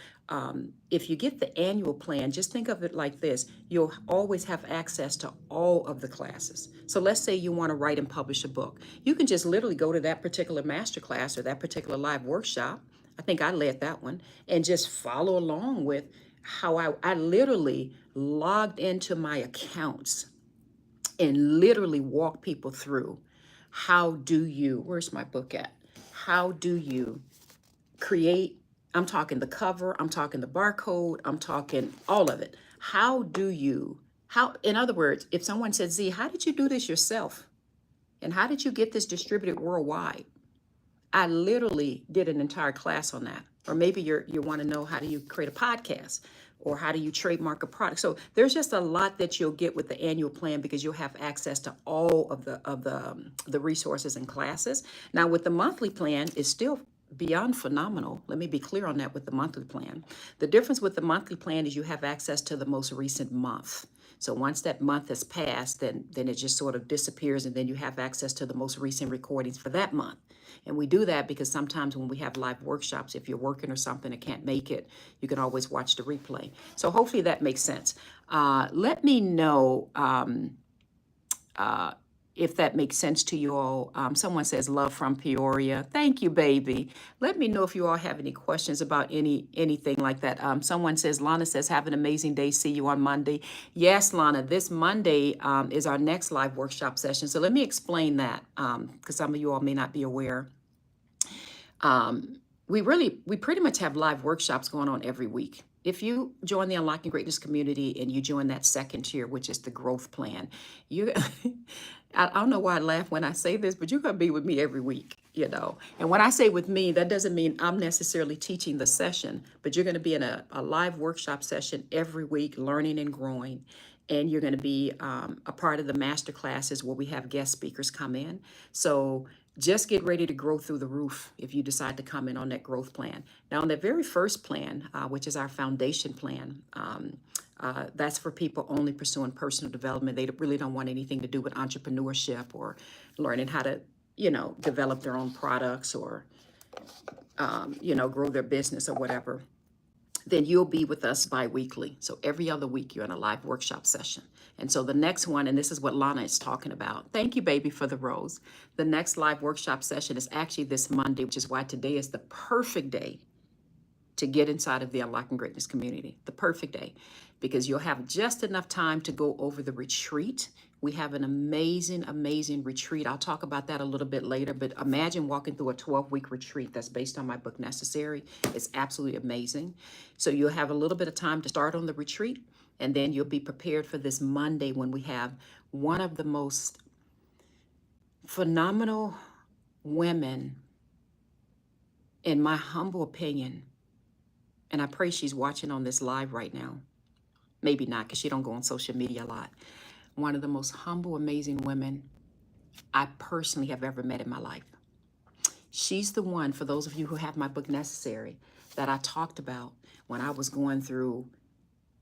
if you get the annual plan, just think of it like this. You'll always have access to all of the classes. So let's say you want to write and publish a book. You can just literally go to that particular masterclass or that particular live workshop. I think I led that one, and just follow along with how I literally logged into my accounts and literally walk people through where's my book at? How do you create, I'm talking the cover, I'm talking the barcode, I'm talking all of it. How do you How, in other words, if someone said, Z, how did you do this yourself? And how did you get this distributed worldwide? I literally did an entire class on that. Or maybe you want to know, how do you create a podcast, or how do you trademark a product? So there's just a lot that you'll get with the annual plan, because you'll have access to all of the resources and classes. Now with the monthly plan, it's still beyond phenomenal. Let me be clear on that with the monthly plan. The difference with the monthly plan is you have access to the most recent month. So once that month has passed, then it just sort of disappears, and then you have access to the most recent recordings for that month. And we do that because sometimes when we have live workshops, if you're working or something and can't make it, you can always watch the replay. So hopefully that makes sense. Let me know if that makes sense to you all. Someone says, love from Peoria. Thank you, baby. Let me know if you all have any questions about anything like that. Someone says, Lana says, have an amazing day. See you on Monday. Yes, Lana, this Monday is our next live workshop session. So let me explain that, because some of you all may not be aware. We pretty much have live workshops going on every week. If you join the Unlocking Greatness community and you join that second tier, which is the growth plan, you, I don't know why I laugh when I say this, but you're going to be with me every week, you know. And when I say with me, that doesn't mean I'm necessarily teaching the session, but you're going to be in a live workshop session every week, learning and growing. And you're going to be a part of the master classes where we have guest speakers come in. So just get ready to grow through the roof if you decide to come in on that growth plan. Now, on the very first plan, which is our foundation plan, that's for people only pursuing personal development. They really don't want anything to do with entrepreneurship or learning how to, develop their own products or, grow their business or whatever. Then you'll be with us bi-weekly. So every other week you're in a live workshop session. And so the next one, and this is what Lana is talking about. Thank you, baby, for the rose. The next live workshop session is actually this Monday, which is why today is the perfect day to get inside of the Unlocking Greatness community. The perfect day, because you'll have just enough time to go over the retreat. We have an amazing, amazing retreat. I'll talk about that a little bit later, but imagine walking through a 12-week retreat that's based on my book, Necessary. It's absolutely amazing. So you'll have a little bit of time to start on the retreat, and then you'll be prepared for this Monday when we have one of the most phenomenal women, in my humble opinion, and I pray she's watching on this live right now. Maybe not, because she don't go on social media a lot. One of the most humble, amazing women I personally have ever met in my life. She's the one, for those of you who have my book Necessary, that I talked about when I was going through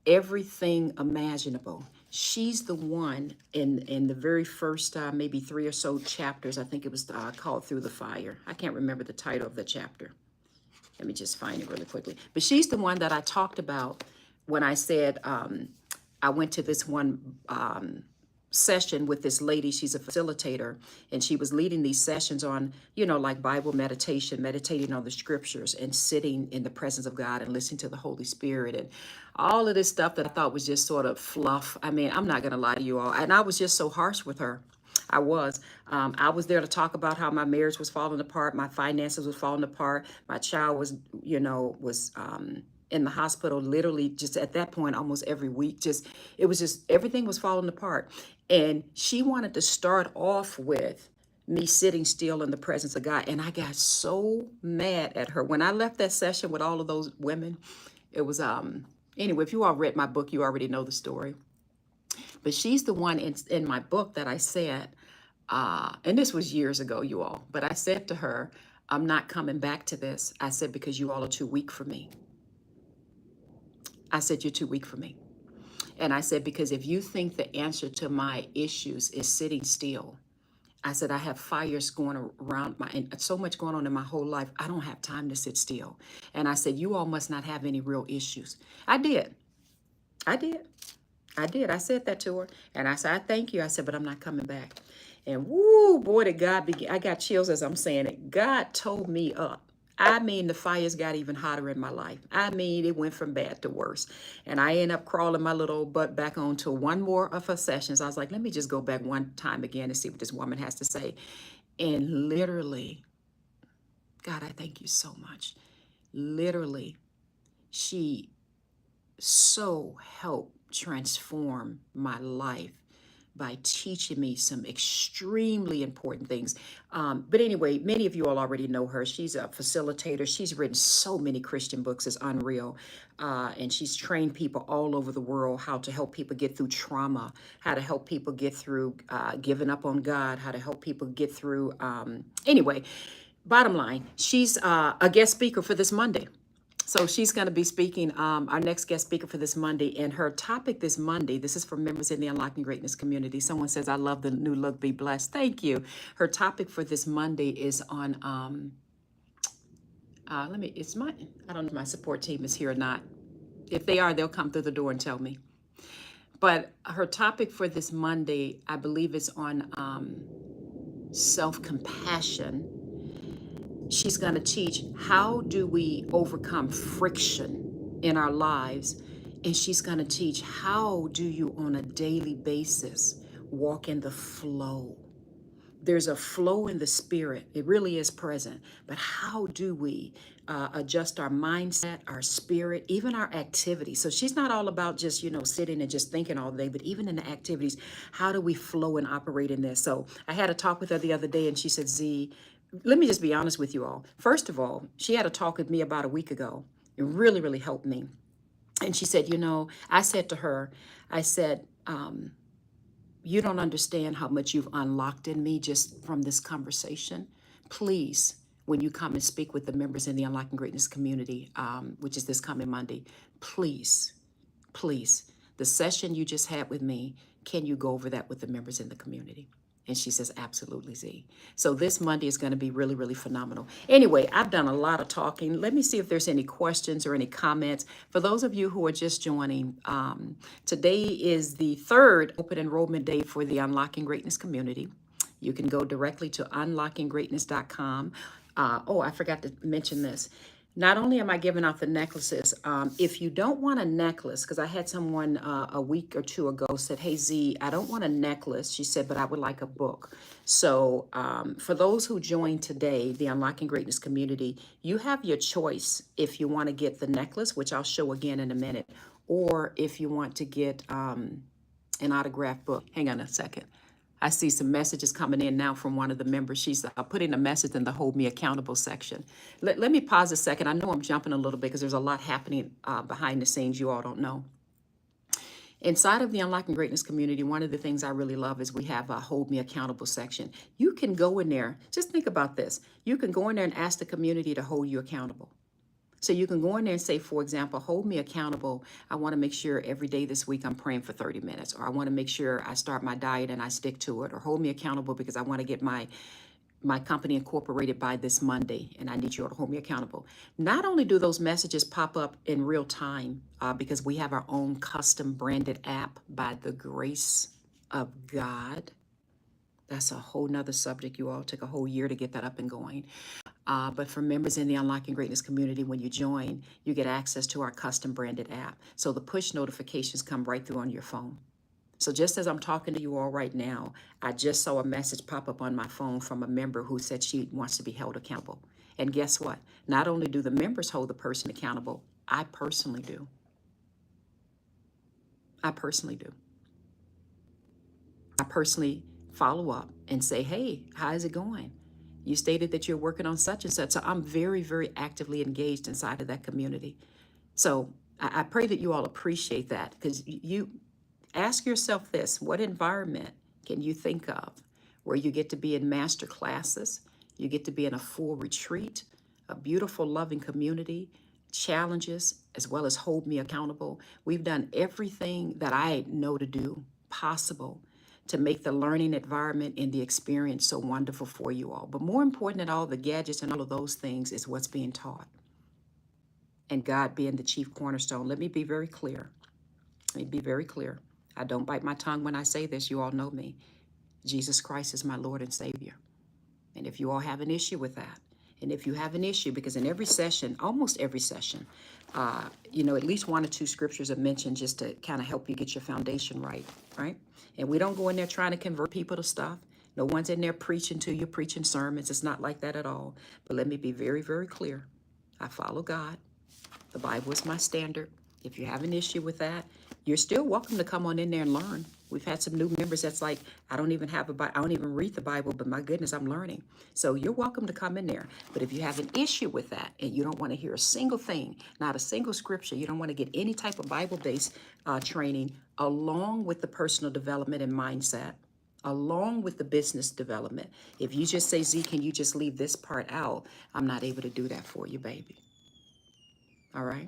everything imaginable. She's the one in the very first maybe 3 or so chapters. I think it was called Through the Fire. I can't remember the title of the chapter. Let me just find it really quickly. But she's the one that I talked about when I said I went to this one session with this lady. She's a facilitator, and she was leading these sessions on, like Bible meditation, meditating on the scriptures and sitting in the presence of God and listening to the Holy Spirit and all of this stuff that I thought was just sort of fluff. I mean, I'm not going to lie to you all. And I was just so harsh with her. I was there to talk about how my marriage was falling apart. My finances was falling apart. My child was in the hospital, literally just at that point, almost every week. Everything was falling apart. And she wanted to start off with me sitting still in the presence of God. And I got so mad at her. When I left that session with all of those women, it was, anyway, if you all read my book, you already know the story. But she's the one in my book that I said, and this was years ago, you all, but I said to her, I'm not coming back to this. I said, because you all are too weak for me. I said, you're too weak for me. And I said, because if you think the answer to my issues is sitting still, I said, I have fires going around and so much going on in my whole life. I don't have time to sit still. And I said, you all must not have any real issues. I did. I said that to her. And I said, I thank you. I said, but I'm not coming back. And woo, boy, did God begin. I got chills as I'm saying it. God told me up. I mean, the fires got even hotter in my life. I mean, it went from bad to worse. And I ended up crawling my little butt back onto one more of her sessions. I was like, let me just go back one time again and see what this woman has to say. And literally, God, I thank you so much. Literally, she so helped transform my life by teaching me some extremely important things. But anyway, many of you all already know her. She's a facilitator. She's written so many Christian books. It's unreal. And she's trained people all over the world how to help people get through trauma, how to help people get through giving up on God, how to help people get through. Anyway, bottom line, she's a guest speaker for this Monday. So she's going to be speaking, our next guest speaker for this Monday. And her topic this Monday, this is for members in the Unlocking Greatness community. Someone says, I love the new look, be blessed. Thank you. Her topic for this Monday is on, I don't know if my support team is here or not. If they are, they'll come through the door and tell me. But her topic for this Monday, I believe, is on self-compassion. She's going to teach how do we overcome friction in our lives. And she's going to teach how do you on a daily basis walk in the flow. There's a flow in the spirit. It really is present. But how do we adjust our mindset, our spirit, even our activities? So she's not all about just, sitting and just thinking all day, but even in the activities, how do we flow and operate in this? So I had a talk with her the other day and she said, Z, let me just be honest with you all. First of all, she had a talk with me about a week ago. It really, really helped me. And she said, I said to her, I said, you don't understand how much you've unlocked in me just from this conversation. Please, when you come and speak with the members in the Unlocking Greatness community, which is this coming Monday, please, the session you just had with me, can you go over that with the members in the community? And she says, absolutely, Z. So this Monday is going to be really, really phenomenal. Anyway, I've done a lot of talking. Let me see if there's any questions or any comments. For those of you who are just joining, today is the third open enrollment day for the Unlocking Greatness community. You can go directly to unlockinggreatness.com. I forgot to mention this. Not only am I giving out the necklaces, if you don't want a necklace, because I had someone a week or two ago said, hey, Z, I don't want a necklace. She said, but I would like a book. So for those who joined today, the Unlocking Greatness community, you have your choice if you want to get the necklace, which I'll show again in a minute, or if you want to get an autographed book. Hang on a second. I see some messages coming in now from one of the members. She's putting a message in the Hold Me Accountable section. Let me pause a second. I know I'm jumping a little bit because there's a lot happening behind the scenes you all don't know. Inside of the Unlocking Greatness community, one of the things I really love is we have a Hold Me Accountable section. You can go in there. Just think about this. You can go in there and ask the community to hold you accountable. So you can go in there and say, for example, hold me accountable. I want to make sure every day this week I'm praying for 30 minutes, or I want to make sure I start my diet and I stick to it, or hold me accountable because I want to get my company incorporated by this Monday, and I need you all to hold me accountable. Not only do those messages pop up in real time, because we have our own custom branded app by the grace of God. That's a whole nother subject. You all took a whole year to get that up and going. But for members in the Unlocking Greatness community, when you join, you get access to our custom branded app. So the push notifications come right through on your phone. So just as I'm talking to you all right now, I just saw a message pop up on my phone from a member who said she wants to be held accountable. And guess what? Not only do the members hold the person accountable, I personally do. I personally follow up and say, hey, how is it going? You stated that you're working on such and such. So I'm very, very actively engaged inside of that community. So I pray that you all appreciate that, because you ask yourself this: what environment can you think of where you get to be in master classes, you get to be in a full retreat, a beautiful, loving community, challenges, as well as hold me accountable? We've done everything that I know to do possible to make the learning environment and the experience so wonderful for you all. But more important than all the gadgets and all of those things is what's being taught. And God being the chief cornerstone. Let me be very clear. I don't bite my tongue when I say this. You all know me. Jesus Christ is my Lord and Savior. And if you all have an issue with that, and if you have an issue, because in every session, almost every session, at least one or two scriptures are mentioned just to kind of help you get your foundation right? And we don't go in there trying to convert people to stuff. No one's in there preaching to you, preaching sermons. It's not like that at all. But let me be very, very clear. I follow God. The Bible is my standard. If you have an issue with that, you're still welcome to come on in there and learn. We've had some new members that's like, I don't even have a Bible, I don't even read the Bible, but my goodness, I'm learning. So you're welcome to come in there. But if you have an issue with that and you don't want to hear a single thing, not a single scripture, you don't want to get any type of Bible-based training along with the personal development and mindset, along with the business development. If you just say, Z, can you just leave this part out? I'm not able to do that for you, baby. All right.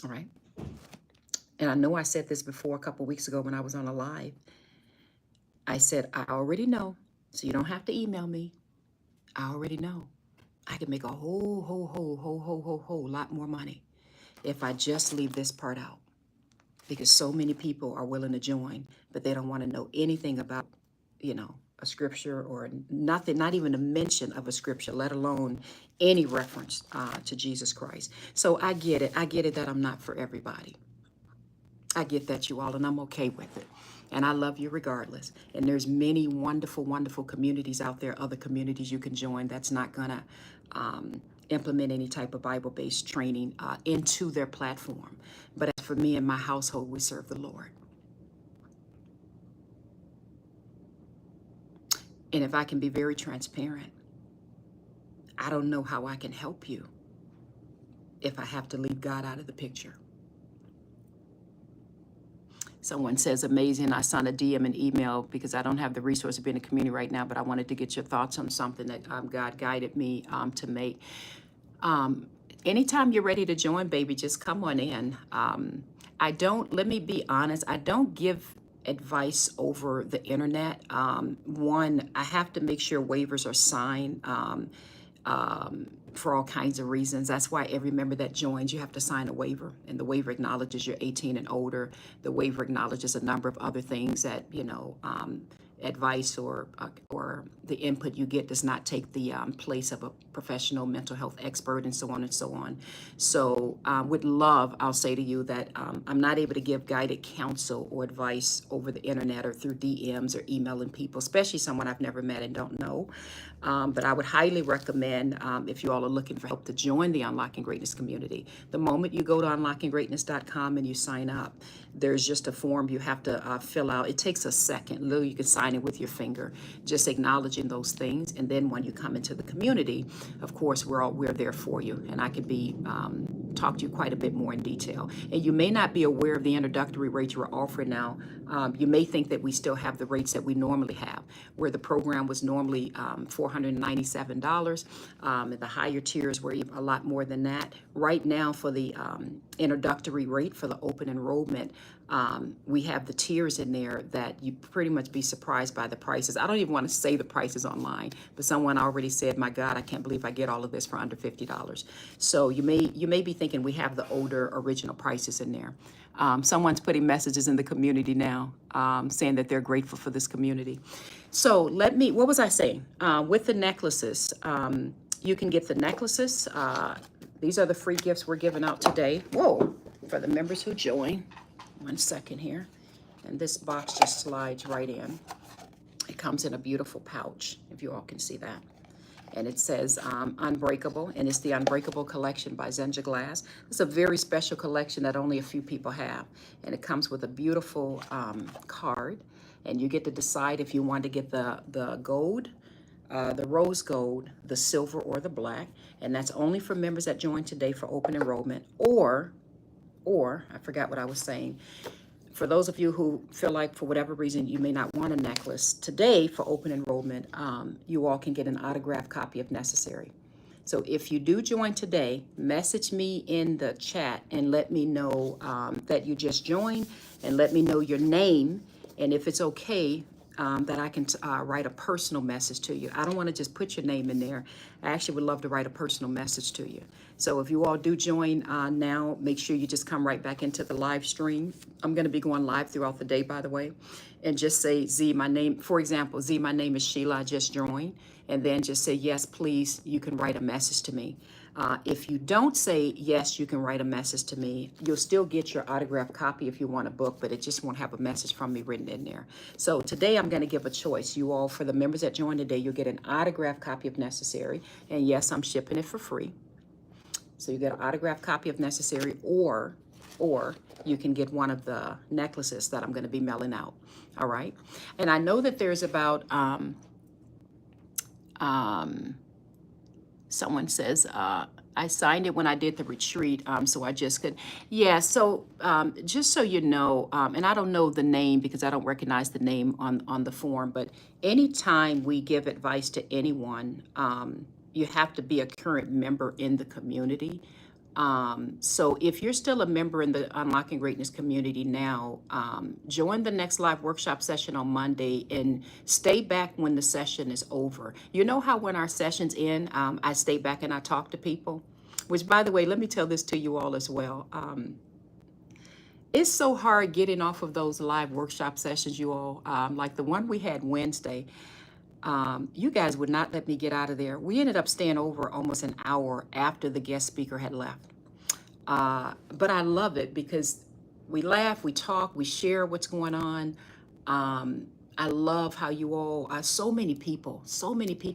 All right. And I know I said this before a couple weeks ago when I was on a live. I said, I already know, so you don't have to email me. I already know. I can make a whole lot more money if I just leave this part out. Because so many people are willing to join, but they don't want to know anything about, a scripture or nothing, not even a mention of a scripture, let alone any reference to Jesus Christ. So I get it. I get it that I'm not for everybody. I get that, you all, and I'm okay with it. And I love you regardless. And there's many wonderful, wonderful communities out there, other communities you can join that's not going to implement any type of Bible-based training into their platform. But as for me and my household, we serve the Lord. And if I can be very transparent, I don't know how I can help you if I have to leave God out of the picture. Someone says, amazing. I sent a DM and email because I don't have the resource to be in the community right now, but I wanted to get your thoughts on something that God guided me to make. Anytime you're ready to join, baby, just come on in. Let me be honest, I don't give advice over the internet. One, I have to make sure waivers are signed. For all kinds of reasons. That's why every member that joins, you have to sign a waiver. And the waiver acknowledges you're 18 and older. The waiver acknowledges a number of other things that, advice or the input you get does not take the place of a professional mental health expert and so on and so on. So with love, I'll say to you that I'm not able to give guided counsel or advice over the internet or through DMs or emailing people, especially someone I've never met and don't know. But I would highly recommend, if you all are looking for help, to join the Unlocking Greatness community. The moment you go to unlockinggreatness.com and you sign up, there's just a form you have to fill out. It takes a second. Literally, you can sign it with your finger, just acknowledging those things. And then when you come into the community, of course, we're there for you. And I could talk to you quite a bit more in detail. And you may not be aware of the introductory rates we're offering now. You may think that we still have the rates that we normally have, where the program was normally $497, and the higher tiers were a lot more than that. Right now, for the introductory rate for the open enrollment, we have the tiers in there that you pretty much be surprised by the prices. I don't even want to say the prices online, but someone already said, my God, I can't believe I get all of this for under $50. So you may be thinking we have the older original prices in there. Someone's putting messages in the community now saying that they're grateful for this community. So what was I saying? With the necklaces, you can get the necklaces. These are the free gifts we're giving out today. Whoa, for the members who join. 1 second here. And this box just slides right in. It comes in a beautiful pouch, if you all can see that. And it says Unbreakable, and it's the Unbreakable collection by Zenja Glass. It's a very special collection that only a few people have. And it comes with a beautiful card. And you get to decide if you want to get the gold, the rose gold, the silver, or the black. And that's only for members that join today for open enrollment. Or I forgot what I was saying. For those of you who feel like for whatever reason you may not want a necklace, today for open enrollment, you all can get an autographed copy if necessary. So if you do join today, message me in the chat and let me know that you just joined, and let me know your name, and if it's okay, that I can write a personal message to you. I don't want to just put your name in there. I actually would love to write a personal message to you. So if you all do join now, make sure you just come right back into the live stream. I'm going to be going live throughout the day, by the way, and just say, Z, my name, for example, Z, my name is Sheila, I just joined, and then just say, yes, please, you can write a message to me. If you don't say, yes, you can write a message to me, you'll still get your autographed copy if you want a book, but it just won't have a message from me written in there. So today I'm going to give a choice. You all, for the members that join today, you'll get an autographed copy if necessary. And yes, I'm shipping it for free. So you get an autographed copy if necessary, or you can get one of the necklaces that I'm going to be mailing out. All right. And I know that there's about someone says, I signed it when I did the retreat, so I just could. Yeah, so just so you know, and I don't know the name because I don't recognize the name on the form, but anytime we give advice to anyone, you have to be a current member in the community. So if you're still a member in the Unlocking Greatness community now, join the next live workshop session on Monday and stay back when the session is over. You know how when our sessions end, I stay back and I talk to people? Which, by the way, let me tell this to you all as well. It's so hard getting off of those live workshop sessions, you all. Like the one we had Wednesday, you guys would not let me get out of there. We ended up staying over almost an hour after the guest speaker had left. But I love it because we laugh, we talk, we share what's going on. I love how you all, so many people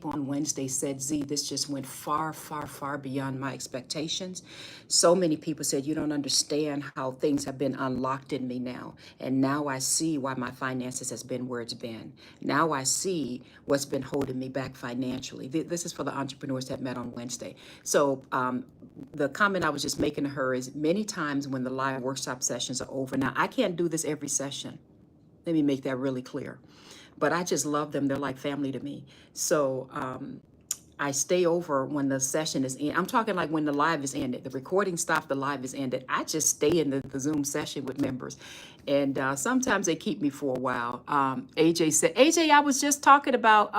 on Wednesday said, Z, this just went far, far, far beyond my expectations. So many people said, you don't understand how things have been unlocked in me now. And now I see why my finances has been where it's been. Now I see what's been holding me back financially. This is for the entrepreneurs that met on Wednesday. So the comment I was just making to her is many times when the live workshop sessions are over, now I can't do this every session. Let me make that really clear. But I just love them. They're like family to me. So I stay over when the session is in. I'm talking like when the live is ended. The recording stopped, the live is ended. I just stay in the Zoom session with members. And sometimes they keep me for a while. AJ said, AJ, I was just talking about,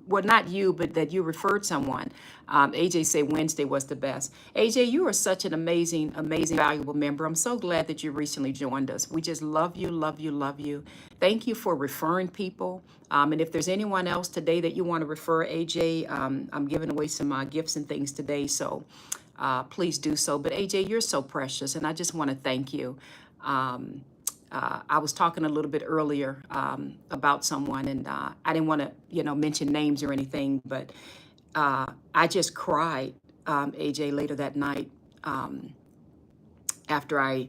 well, not you, but that you referred someone. AJ said Wednesday was the best. AJ, you are such an amazing, amazing, valuable member. I'm so glad that you recently joined us. We just love you, love you, love you. Thank you for referring people. And if there's anyone else today that you want to refer, AJ, I'm giving away some gifts and things today. So please do so. But AJ, you're so precious. And I just want to thank you. I was talking a little bit earlier about someone, and I didn't want to, mention names or anything, but I just cried, AJ, later that night after I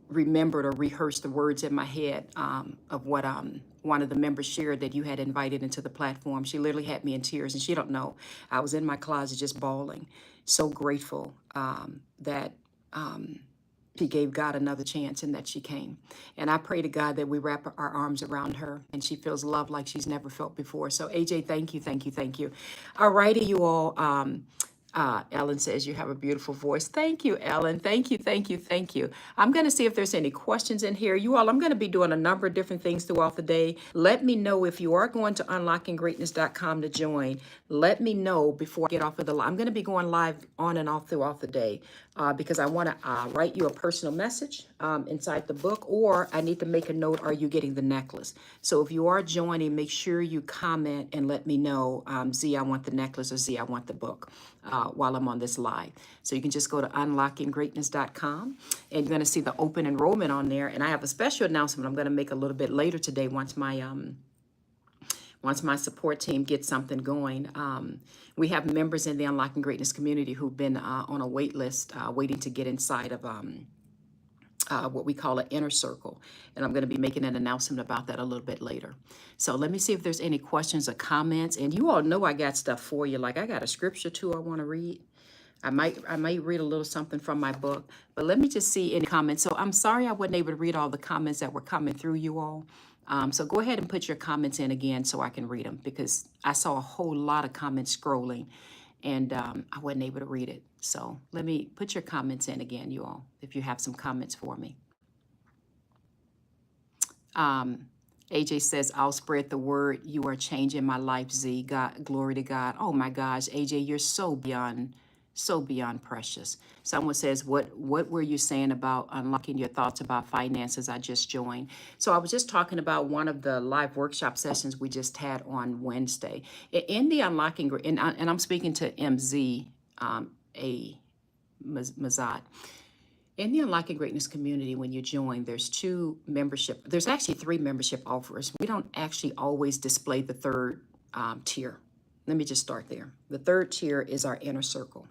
remembered or rehearsed the words in my head of what one of the members shared that you had invited into the platform. She literally had me in tears, and she don't know. I was in my closet just bawling, so grateful that she gave God another chance and that she came. And I pray to God that we wrap our arms around her and she feels love like she's never felt before. So AJ, thank you, thank you, thank you. All righty, you all. Ellen says you have a beautiful voice. Thank you, Ellen. Thank you, thank you, thank you. I'm going to see if there's any questions in here. You all, I'm going to be doing a number of different things throughout the day. Let me know if you are going to unlockinggreatness.com to join. Let me know before I get off of the live. I'm going to be going live on and off throughout the day because I want to write you a personal message inside the book, or I need to make a note, are you getting the necklace? So if you are joining, make sure you comment and let me know, Z, I want the necklace, or Z, I want the book. While I'm on this live. So you can just go to unlockinggreatness.com and you're going to see the open enrollment on there. And I have a special announcement I'm going to make a little bit later today once my support team gets something going. We have members in the Unlocking Greatness community who've been on a wait list waiting to get inside of what we call an inner circle. And I'm going to be making an announcement about that a little bit later. So let me see if there's any questions or comments. And you all know I got stuff for you. Like I got a scripture too I want to read. I might read a little something from my book, but let me just see any comments. So I'm sorry I wasn't able to read all the comments that were coming through you all. So go ahead and put your comments in again so I can read them, because I saw a whole lot of comments scrolling and I wasn't able to read it. So let me put your comments in again, you all, if you have some comments for me. AJ says, I'll spread the word. You are changing my life, Z. God, glory to God. Oh my gosh, AJ, you're so beyond precious. Someone says, what were you saying about unlocking your thoughts about finances? I just joined. So I was just talking about one of the live workshop sessions we just had on Wednesday. In the Unlocking, and I'm speaking to MZ, Mazat. In the Unlocking Greatness community, when you join, there's there's actually 3 membership offers. We don't actually always display the third tier. Let me just start there. The third tier is our inner circle.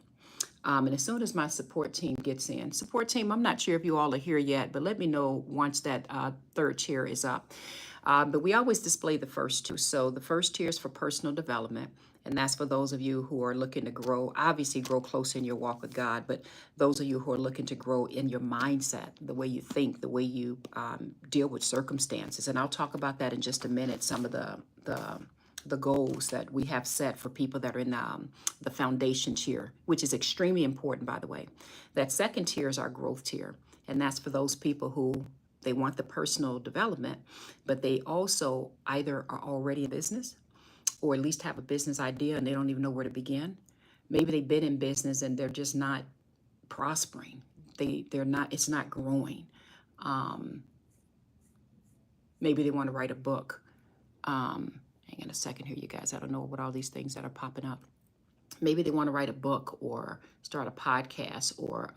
And as soon as my support team gets in, support team, I'm not sure if you all are here yet, but let me know once that third chair is up. But we always display the first two. So the first tier is for personal development. And that's for those of you who are looking to grow, obviously grow closer in your walk with God, but those of you who are looking to grow in your mindset, the way you think, the way you deal with circumstances. And I'll talk about that in just a minute, some of the goals that we have set for people that are in the foundation tier, which is extremely important, by the way. That second tier is our growth tier. And that's for those people who they want the personal development, but they also either are already in business or at least have a business idea and they don't even know where to begin. Maybe they've been in business and they're just not prospering. They're not, it's not growing. Maybe they want to write a book. Hang on a second here, you guys. I don't know what all these things that are popping up. Maybe they want to write a book or start a podcast or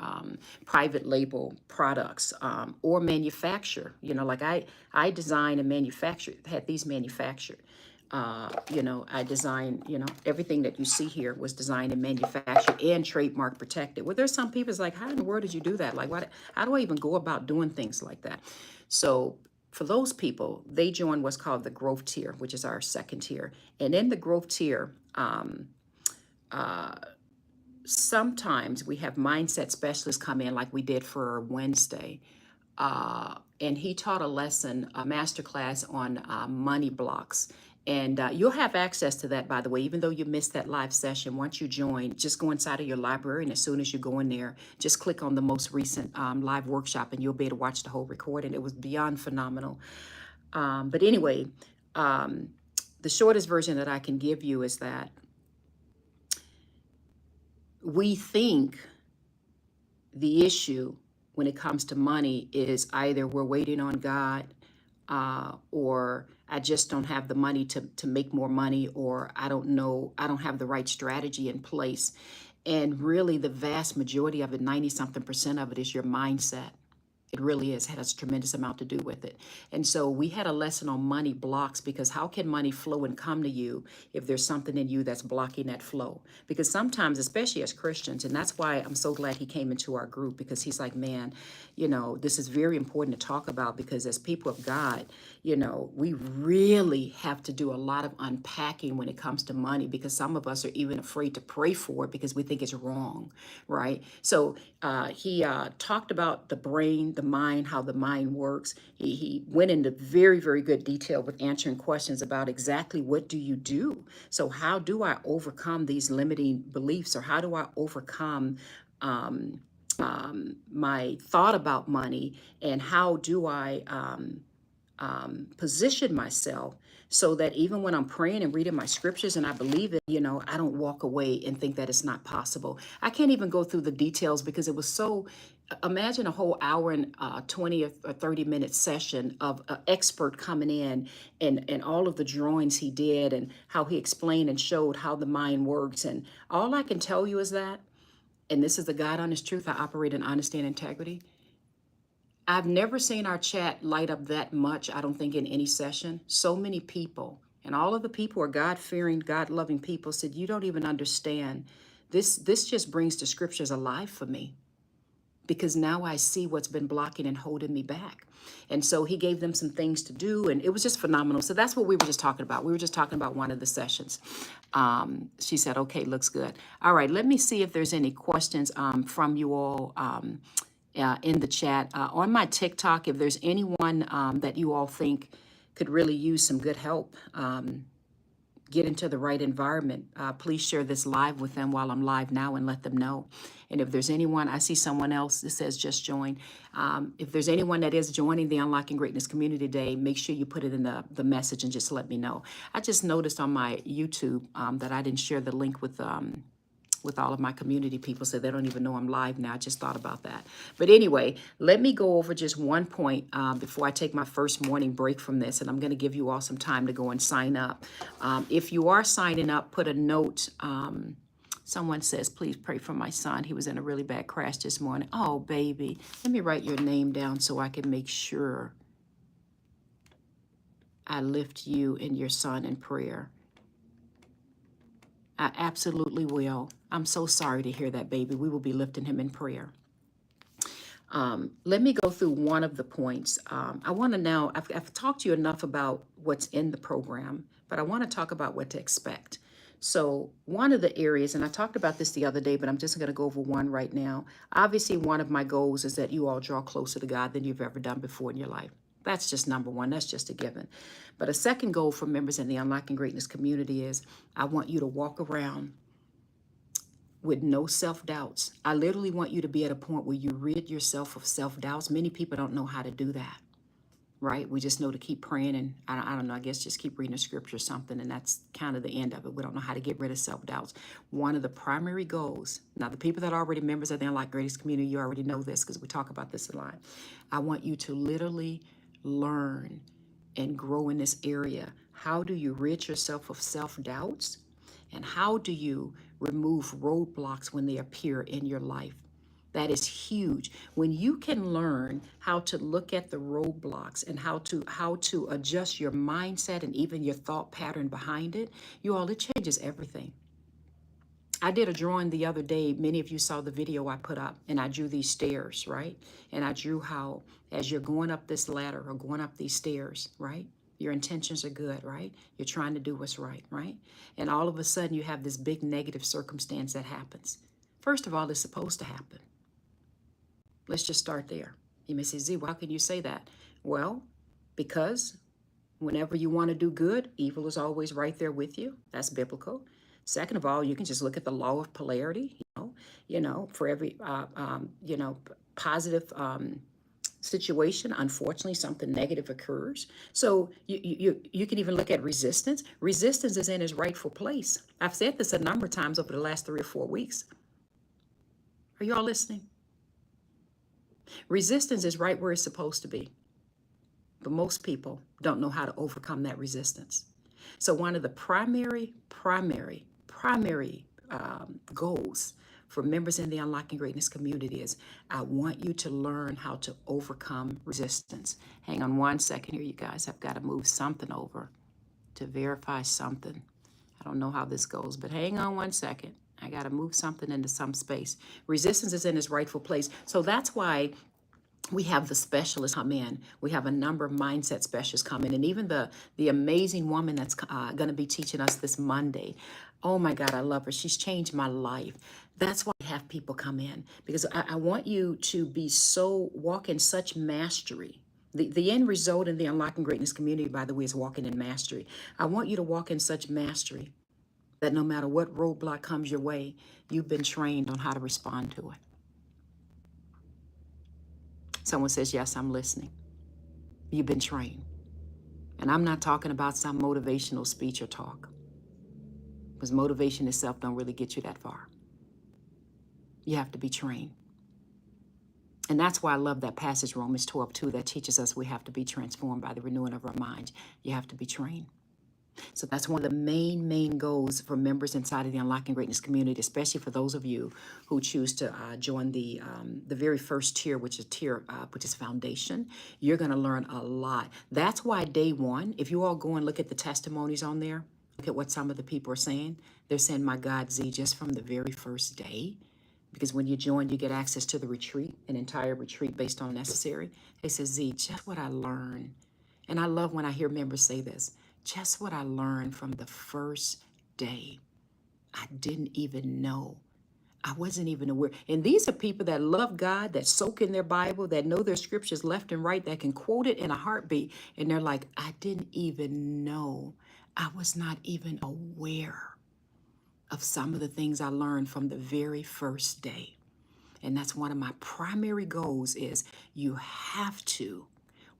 private label products or manufacture. You know, like I design and manufacture, had these manufactured. You know, I designed, you know, everything that you see here was designed and manufactured and trademark protected. Well, there's some people it's like, how in the world did you do that? Like, how do I even go about doing things like that? So for those people, they join what's called the growth tier, which is our second tier. And in the growth tier, sometimes we have mindset specialists come in like we did for Wednesday. And he taught a lesson, a master class on money blocks. And you'll have access to that, by the way, even though you missed that live session. Once you join, just go inside of your library. And as soon as you go in there, just click on the most recent live workshop and you'll be able to watch the whole recording. It was beyond phenomenal. But anyway, the shortest version that I can give you is that we think the issue when it comes to money is either we're waiting on God or I just don't have the money to make more money, or I don't know, I don't have the right strategy in place. And really the vast majority of it, 90-something% of it is your mindset. It really is, has a tremendous amount to do with it. And so we had a lesson on money blocks, because how can money flow and come to you if there's something in you that's blocking that flow? Because sometimes, especially as Christians, and that's why I'm so glad he came into our group, because he's like, man, you know, this is very important to talk about, because as people of God, you know, we really have to do a lot of unpacking when it comes to money, because some of us are even afraid to pray for it because we think it's wrong, right? So he talked about the brain, the mind, how the mind works. He went into very, very good detail with answering questions about exactly what do you do? So how do I overcome these limiting beliefs, or how do I overcome my thought about money, and how do I position myself so that even when I'm praying and reading my scriptures and I believe it, you know, I don't walk away and think that it's not possible. I can't even go through the details because it was so, imagine a whole hour and 20 or 30-minute session of an expert coming in and all of the drawings he did and how he explained and showed how the mind works. And all I can tell you is that, and this is the God honest truth, I operate in honesty and integrity. I've never seen our chat light up that much, I don't think, in any session. So many people, and all of the people are God-fearing, God-loving people, said, you don't even understand. This just brings the scriptures alive for me, because now I see what's been blocking and holding me back. And so he gave them some things to do, and it was just phenomenal. So that's what we were just talking about. We were just talking about one of the sessions. She said, okay, looks good. All right, let me see if there's any questions from you all in the chat. On my TikTok, if there's anyone that you all think could really use some good help, get into the right environment, please share this live with them while I'm live now and let them know. And if there's anyone, I see someone else that says just join. If there's anyone that is joining the Unlocking Greatness Community Day, make sure you put it in the message and just let me know. I just noticed on my YouTube that I didn't share the link with all of my community people, so they don't even know I'm live now. I just thought about that. But anyway, let me go over just one point before I take my first morning break from this, and I'm going to give you all some time to go and sign up. If you are signing up, put a note. Someone says, please pray for my son. He was in a really bad crash this morning. Oh, baby. Let me write your name down so I can make sure I lift you and your son in prayer. I absolutely will. I'm so sorry to hear that, baby. We will be lifting him in prayer. Let me go through one of the points. I want to now, I've talked to you enough about what's in the program, but I want to talk about what to expect. So one of the areas, and I talked about this the other day, but I'm just going to go over one right now. Obviously, one of my goals is that you all draw closer to God than you've ever done before in your life. That's just number one. That's just a given. But a second goal for members in the Unlocking Greatness community is I want you to walk around with no self-doubts. I literally want you to be at a point where you rid yourself of self-doubts. Many people don't know how to do that, right? We just know to keep praying and I don't know, I guess just keep reading the scripture or something, and that's kind of the end of it. We don't know how to get rid of self-doubts. One of the primary goals, now the people that are already members of the Unlocked Greatness community, you already know this because we talk about this a lot. I want you to literally learn and grow in this area. How do you rid yourself of self-doubts? And how do you remove roadblocks when they appear in your life? That is huge. When you can learn how to look at the roadblocks and how to adjust your mindset and even your thought pattern behind it, it changes everything. I did a drawing the other day. Many of you saw the video I put up, and I drew these stairs, right? And I drew how, as you're going up this ladder or going up these stairs, right? Your intentions are good, right? You're trying to do what's right, right? And all of a sudden you have this big negative circumstance that happens. First of all, it's supposed to happen. Let's just start there. You may say, Z, why can you say that? Well, because whenever you want to do good, evil is always right there with you. That's biblical. Second of all, you can just look at the law of polarity. For every positive situation, unfortunately, something negative occurs. So you can even look at resistance. Resistance is in its rightful place. I've said this a number of times over the last 3 or 4 weeks. Are you all listening? Resistance is right where it's supposed to be. But most people don't know how to overcome that resistance. So one of the primary goals for members in the Unlocking Greatness community is I want you to learn how to overcome resistance. Hang on one second here, you guys. I've got to move something over to verify something. I don't know how this goes, but hang on one second. I got to move something into some space. Resistance is in its rightful place. So that's why we have the specialists come in. We have a number of mindset specialists come in, and even the amazing woman that's going to be teaching us this Monday. Oh my God, I love her. She's changed my life. That's why I have people come in, because I want you to walk in such mastery. The end result in the Unlocking Greatness community, by the way, is walking in mastery. I want you to walk in such mastery that no matter what roadblock comes your way, you've been trained on how to respond to it. Someone says, yes, I'm listening. You've been trained. And I'm not talking about some motivational speech or talk, because motivation itself don't really get you that far. You have to be trained. And that's why I love that passage, Romans 12:2, that teaches us we have to be transformed by the renewing of our minds. You have to be trained. So that's one of the main goals for members inside of the Unlocking Greatness community, especially for those of you who choose to join the very first tier, which is foundation. You're going to learn a lot. That's why day one, if you all go and look at the testimonies on there, look at what some of the people are saying. They're saying, my God, Z, just from the very first day, because when you join, you get access to the retreat, an entire retreat based on necessary. They say, Z, just what I learned. And I love when I hear members say this. Just what I learned from the first day. I didn't even know. I wasn't even aware. And these are people that love God, that soak in their Bible, that know their scriptures left and right, that can quote it in a heartbeat. And they're like, I didn't even know. I was not even aware of some of the things I learned from the very first day. And that's one of my primary goals is you have to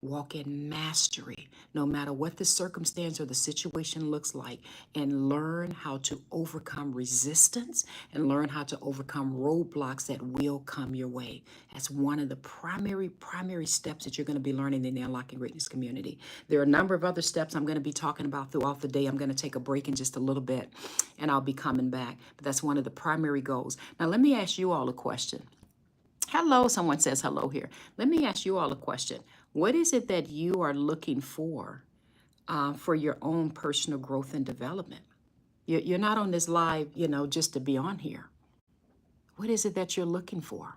walk in mastery, no matter what the circumstance or the situation looks like, and learn how to overcome resistance and learn how to overcome roadblocks that will come your way. That's one of the primary steps that you're going to be learning in the Unlocking Greatness community. There are a number of other steps I'm going to be talking about throughout the day. I'm going to take a break in just a little bit, and I'll be coming back. But that's one of the primary goals. Now, let me ask you all a question. Hello, someone says hello here. Let me ask you all a question. What is it that you are looking for your own personal growth and development? You're not on this live, just to be on here. What is it that you're looking for?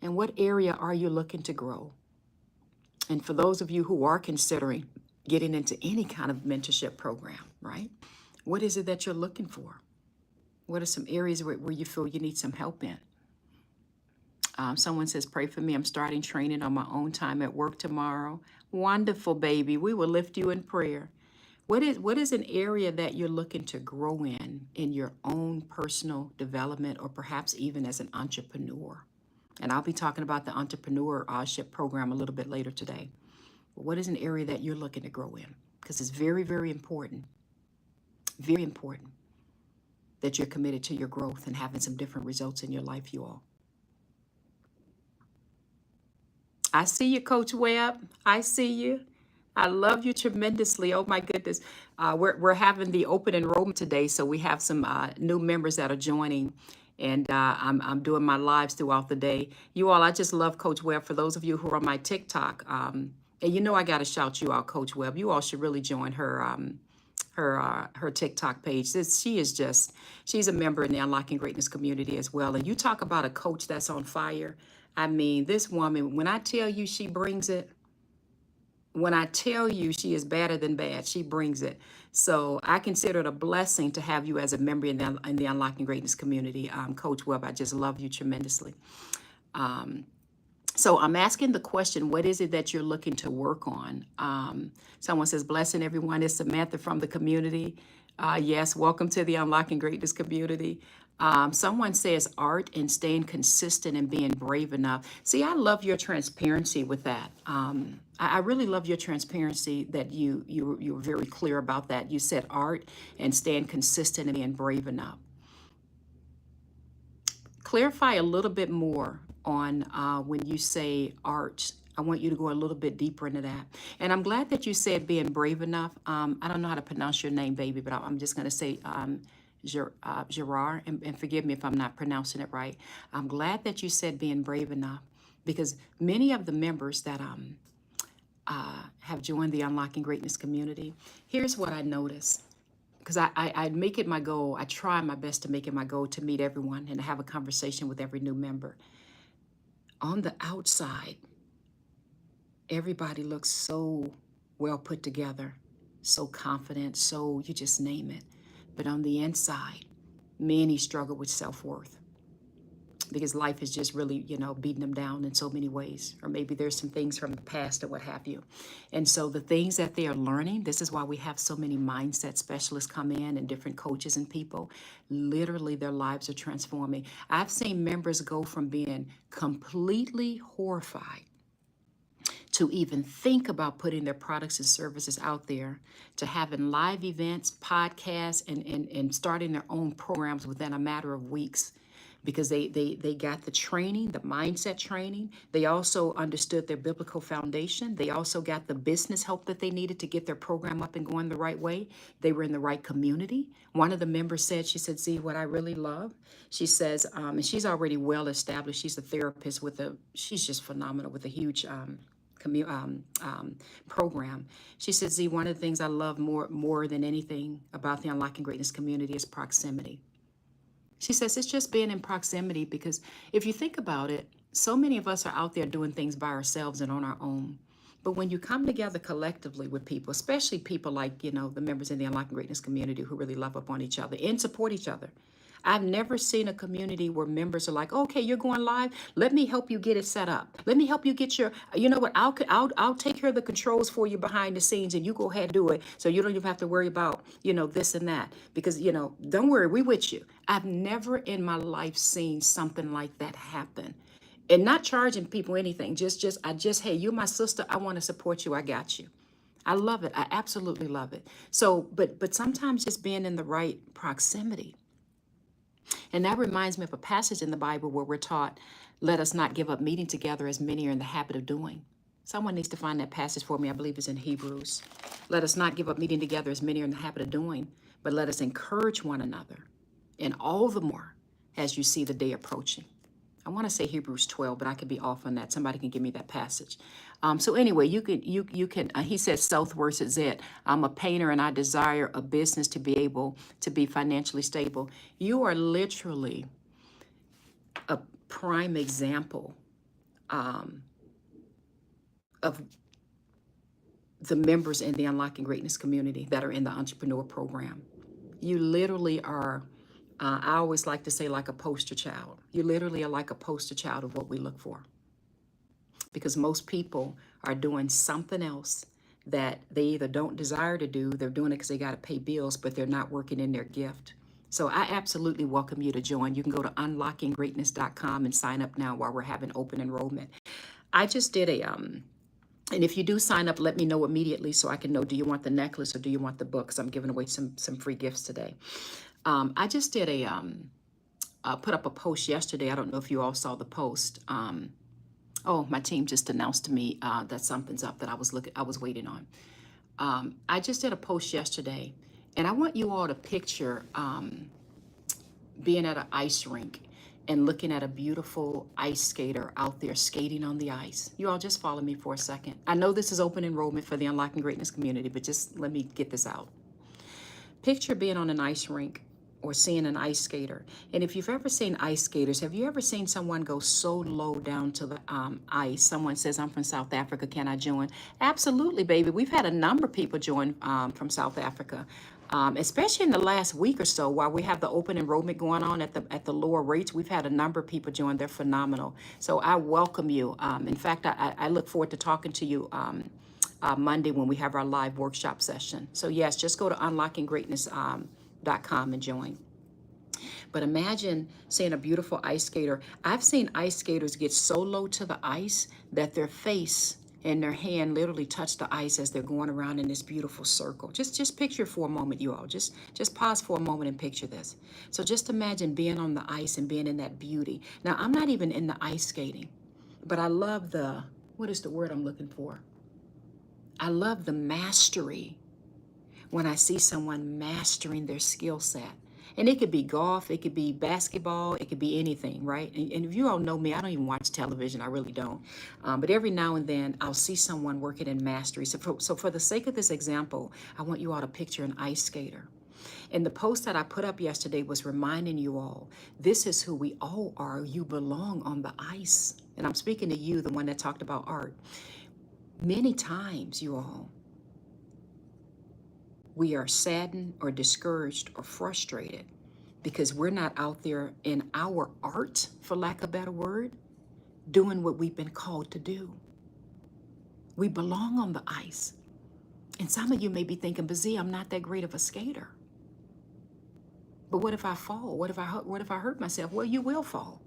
And what area are you looking to grow? And for those of you who are considering getting into any kind of mentorship program, right? What is it that you're looking for? What are some areas where you feel you need some help in? Someone says, pray for me. I'm starting training on my own time at work tomorrow. Wonderful, baby. We will lift you in prayer. What is an area that you're looking to grow in your own personal development, or perhaps even as an entrepreneur? And I'll be talking about the entrepreneurship program a little bit later today. But what is an area that you're looking to grow in? Because it's very, very important that you're committed to your growth and having some different results in your life, you all. I see you, Coach Webb. I see you. I love you tremendously. Oh my goodness. We're having the open enrollment today, so we have some new members that are joining, and I'm doing my lives throughout the day. You all, I just love Coach Webb. For those of you who are on my TikTok, and you know I got to shout you out, Coach Webb. You all should really join her TikTok page. She's a member in the Unlocking Greatness community as well. And you talk about a coach that's on fire. I mean, this woman, when I tell you she brings it, when I tell you she is better than bad, she brings it. So I consider it a blessing to have you as a member in the Unlocking Greatness community. Coach Webb, I just love you tremendously. So I'm asking the question, what is it that you're looking to work on? Someone says, blessing everyone. It's Samantha from the community. Yes, welcome to the Unlocking Greatness community. Someone says art and staying consistent and being brave enough. See, I love your transparency with that. I really love your transparency that you were very clear about that. You said art and staying consistent and being brave enough. Clarify a little bit more on when you say art. I want you to go a little bit deeper into that. And I'm glad that you said being brave enough. I don't know how to pronounce your name, baby, but I'm just going to say Gerard, and forgive me if I'm not pronouncing it right. I'm glad that you said being brave enough, because many of the members that have joined the Unlocking Greatness community, here's what I noticed. Because I make it my goal, I try my best to make it my goal to meet everyone and to have a conversation with every new member. On the outside, everybody looks so well put together, so confident, so you just name it. But on the inside, many struggle with self-worth, because life is just really, beating them down in so many ways. Or maybe there's some things from the past or what have you. And so the things that they are learning, this is why we have so many mindset specialists come in and different coaches and people. Literally, their lives are transforming. I've seen members go from being completely horrified to even think about putting their products and services out there, to having live events, podcasts, and starting their own programs within a matter of weeks, because they got the training, the mindset training. They also understood their biblical foundation. They also got the business help that they needed to get their program up and going the right way. They were in the right community. One of the members said, she said, see, what I really love, she says, and she's already well established. She's a therapist she's just phenomenal with a huge program. She said, Z, one of the things I love more than anything about the Unlocking Greatness community is proximity. She says it's just being in proximity, because if you think about it, so many of us are out there doing things by ourselves and on our own. But when you come together collectively with people, especially people like, the members in the Unlocking Greatness community who really love up on each other and support each other. I've never seen a community where members are like, okay, you're going live. Let me help you get it set up. Let me help you get your, you know what, I'll take care of the controls for you behind the scenes, and you go ahead and do it. So you don't even have to worry about, this and that, because, don't worry, we with you. I've never in my life seen something like that happen. And not charging people anything, hey, you're my sister. I want to support you. I got you. I love it. I absolutely love it. So, but sometimes just being in the right proximity. And that reminds me of a passage in the Bible where we're taught, let us not give up meeting together as many are in the habit of doing. Someone needs to find that passage for me. I believe it's in Hebrews. Let us not give up meeting together as many are in the habit of doing, but let us encourage one another, and all the more as you see the day approaching. I want to say Hebrews 12, but I could be off on that. Somebody can give me that passage. So anyway, you can. He says Southworth is it. I'm a painter and I desire a business to be able to be financially stable. You are literally a prime example of the members in the Unlocking Greatness community that are in the entrepreneur program. You literally are, I always like to say, like a poster child. You literally are like a poster child of what we look for. Because most people are doing something else that they either don't desire to do, they're doing it because they got to pay bills, but they're not working in their gift. So I absolutely welcome you to join. You can go to unlockinggreatness.com and sign up now while we're having open enrollment. I just did and if you do sign up, let me know immediately so I can know, do you want the necklace or do you want the book? Because I'm giving away some free gifts today. I just did put up a post yesterday. I don't know if you all saw the post. Oh, my team just announced to me that something's up that I was waiting on. I just did a post yesterday, and I want you all to picture being at an ice rink and looking at a beautiful ice skater out there skating on the ice. You all just follow me for a second. I know this is open enrollment for the Unlocking Greatness community, but just let me get this out. Picture being on an ice rink or seeing an ice skater. And if you've ever seen ice skaters, have you ever seen someone go so low down to the ice? Someone says, I'm from South Africa, can I join? Absolutely, baby. We've had a number of people join from South Africa, especially in the last week or so while we have the open enrollment going on at the lower rates. We've had a number of people join. They're phenomenal. So I welcome you. In fact, I look forward to talking to you Monday when we have our live workshop session. So yes, just go to unlockinggreatness.com and join. But imagine seeing a beautiful ice skater. I've seen ice skaters get so low to the ice that their face and their hand literally touch the ice as they're going around in this beautiful circle. Just picture for a moment, you all. Just pause for a moment and picture this. So just imagine being on the ice and being in that beauty. Now, I'm not even in the ice skating, but I love what is the word I'm looking for? I love the mastery when I see someone mastering their skill set. And it could be golf, it could be basketball, it could be anything, right? And if you all know me, I don't even watch television, I really don't. But every now and then, I'll see someone working in mastery. So for the sake of this example, I want you all to picture an ice skater. And the post that I put up yesterday was reminding you all, this is who we all are. You belong on the ice. And I'm speaking to you, the one that talked about art. Many times, you all, we are saddened or discouraged or frustrated because we're not out there in our art, for lack of a better word, doing what we've been called to do. We belong on the ice. And some of you may be thinking, but Z, I'm not that great of a skater. But what if I fall? What if I hurt myself? Well, you will fall.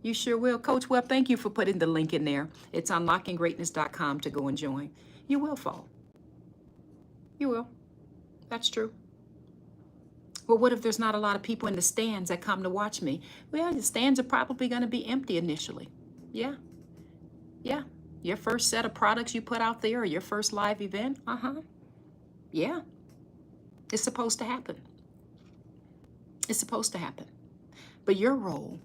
You sure will. Coach Webb, thank you for putting the link in there. It's unlockinggreatness.com to go and join. You will fall. You will. That's true. Well, what if there's not a lot of people in the stands that come to watch me? Well, the stands are probably going to be empty initially. Yeah. Yeah. Your first set of products you put out there or your first live event? Yeah. It's supposed to happen. It's supposed to happen. But your role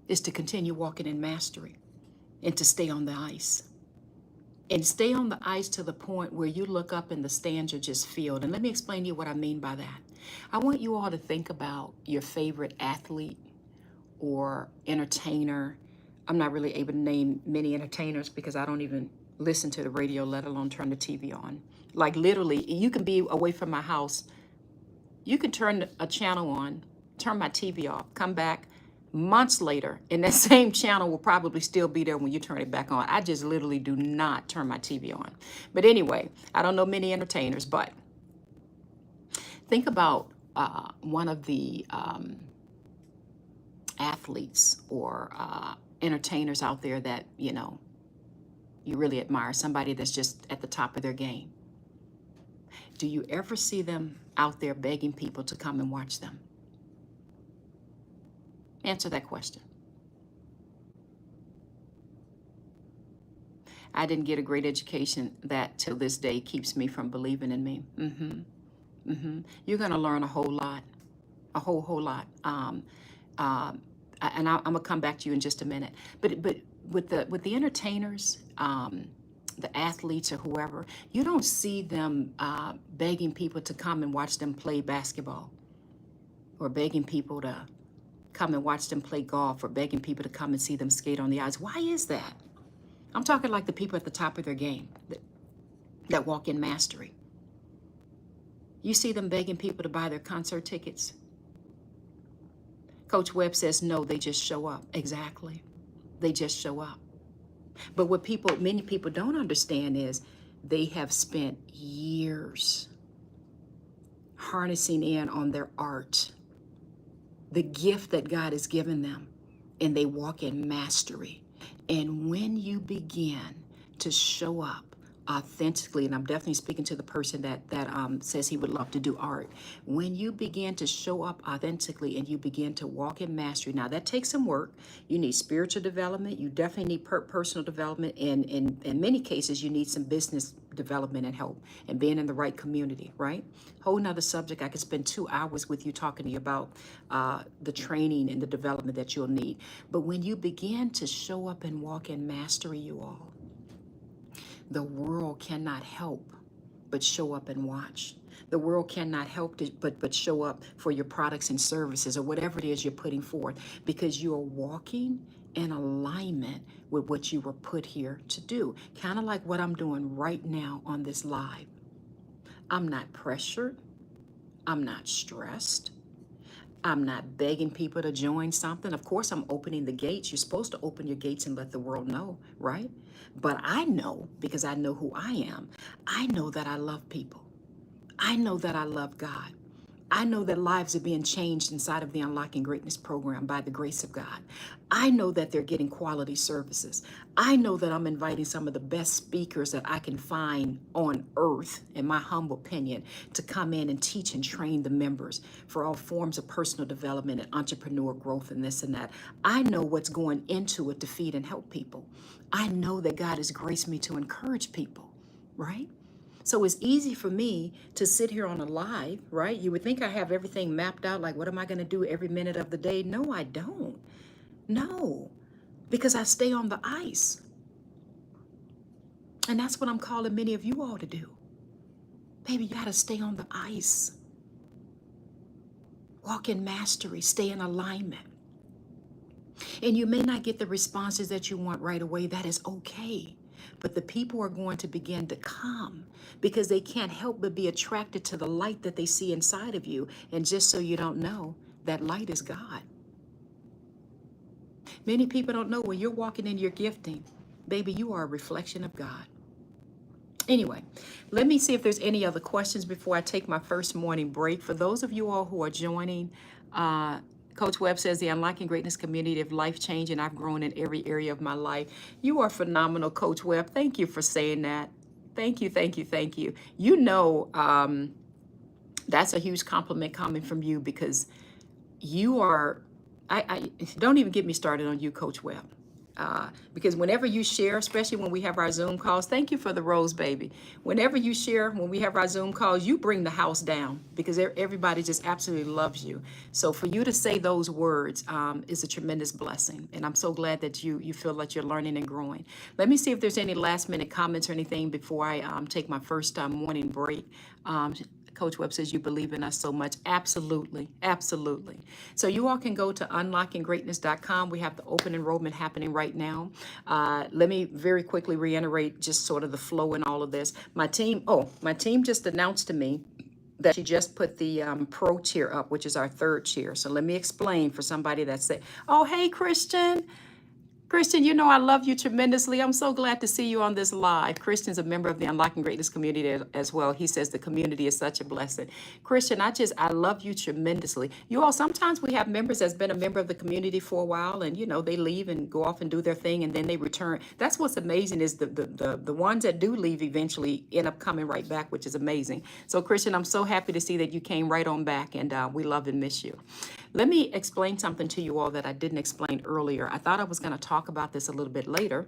is to continue walking in mastery and to stay on the ice. And stay on the ice to the point where you look up and the stands are just filled. And let me explain to you what I mean by that. I want you all to think about your favorite athlete or entertainer. I'm not really able to name many entertainers because I don't even listen to the radio, let alone turn the TV on. Like literally, you can be away from my house. You can turn a channel on, turn my TV off, come back months later, and that same channel will probably still be there when you turn it back on. I just literally do not turn my TV on. But anyway, I don't know many entertainers, but think about one of the athletes or entertainers out there that, you really admire, somebody that's just at the top of their game. Do you ever see them out there begging people to come and watch them? Answer that question. I didn't get a great education that till this day keeps me from believing in me. You're going to learn a whole lot, a whole lot. I'm gonna come back to you in just a minute. But with the entertainers, the athletes or whoever, you don't see them begging people to come and watch them play basketball, or begging people to come and watch them play golf, or begging people to come and see them skate on the ice. Why is that? I'm talking like the people at the top of their game that walk in mastery. You see them begging people to buy their concert tickets. Coach Webb says, no, they just show up. Exactly. They just show up. But what many people don't understand is they have spent years harnessing in on their art, the gift that God has given them, and they walk in mastery. And when you begin to show up authentically, and I'm definitely speaking to the person that says he would love to do art, when you begin to show up authentically and you begin to walk in mastery, now that takes some work. You need spiritual development. You definitely need personal development, and in many cases you need some business development and help, and being in the right community, right? Whole nother subject. I could spend 2 hours with you talking to you about the training and the development that you'll need. But when you begin to show up and walk in mastery, you all, the world cannot help but show up and watch. The world cannot help but show up for your products and services, or whatever it is you're putting forth, because you are walking in alignment with what you were put here to do. Kind of like what I'm doing right now on this live. I'm not pressured. I'm not stressed. I'm not begging people to join something. Of course, I'm opening the gates. You're supposed to open your gates and let the world know, right? But I know, because I know who I am, I know that I love people. I know that I love God. I know that lives are being changed inside of the Unlocking Greatness program by the grace of God. I know that they're getting quality services. I know that I'm inviting some of the best speakers that I can find on earth, in my humble opinion, to come in and teach and train the members for all forms of personal development and entrepreneur growth and this and that. I know what's going into it to feed and help people. I know that God has graced me to encourage people, right? So it's easy for me to sit here on a live, right? You would think I have everything mapped out, like what am I going to do every minute of the day? No, I don't. No, because I stay on the ice. And that's what I'm calling many of you all to do. Baby, you got to stay on the ice. Walk in mastery, stay in alignment. And you may not get the responses that you want right away. That is okay. But the people are going to begin to come, because they can't help but be attracted to the light that they see inside of you. And just so you don't know, that light is God. Many people don't know, when you're walking in your gifting, baby, you are a reflection of God. Anyway, let me see if there's any other questions before I take my first morning break. For those of you all who are joining, Coach Webb says, the Unlocking Greatness community of life change, and I've grown in every area of my life. You are phenomenal, Coach Webb. Thank you for saying that. Thank you, thank you, thank you. You know, that's a huge compliment coming from you, because you are, I don't even get me started on you, Coach Webb. Because whenever you share, especially when we have our Zoom calls, thank you for the rose, baby. Whenever you share, when we have our Zoom calls, you bring the house down, because everybody just absolutely loves you. So for you to say those words is a tremendous blessing. And I'm so glad that you feel that you're learning and growing. Let me see if there's any last minute comments or anything before I take my first morning break. Coach Webb says, you believe in us so much. Absolutely. Absolutely. So you all can go to unlockinggreatness.com. We have the open enrollment happening right now. Let me very quickly reiterate just sort of the flow in all of this. My team just announced to me that she just put the pro tier up, which is our third tier. So let me explain for somebody that said, oh, hey, Christian. Christian, you know I love you tremendously. I'm so glad to see you on this live. Christian's a member of the Unlocking Greatness community as well. He says the community is such a blessing. Christian, I love you tremendously. You all, sometimes we have members that's been a member of the community for a while, and you know, they leave and go off and do their thing, and then they return. That's what's amazing, is the ones that do leave eventually end up coming right back, which is amazing. So Christian, I'm so happy to see that you came right on back, and we love and miss you. Let me explain something to you all that I didn't explain earlier. I thought I was going to talk about this a little bit later.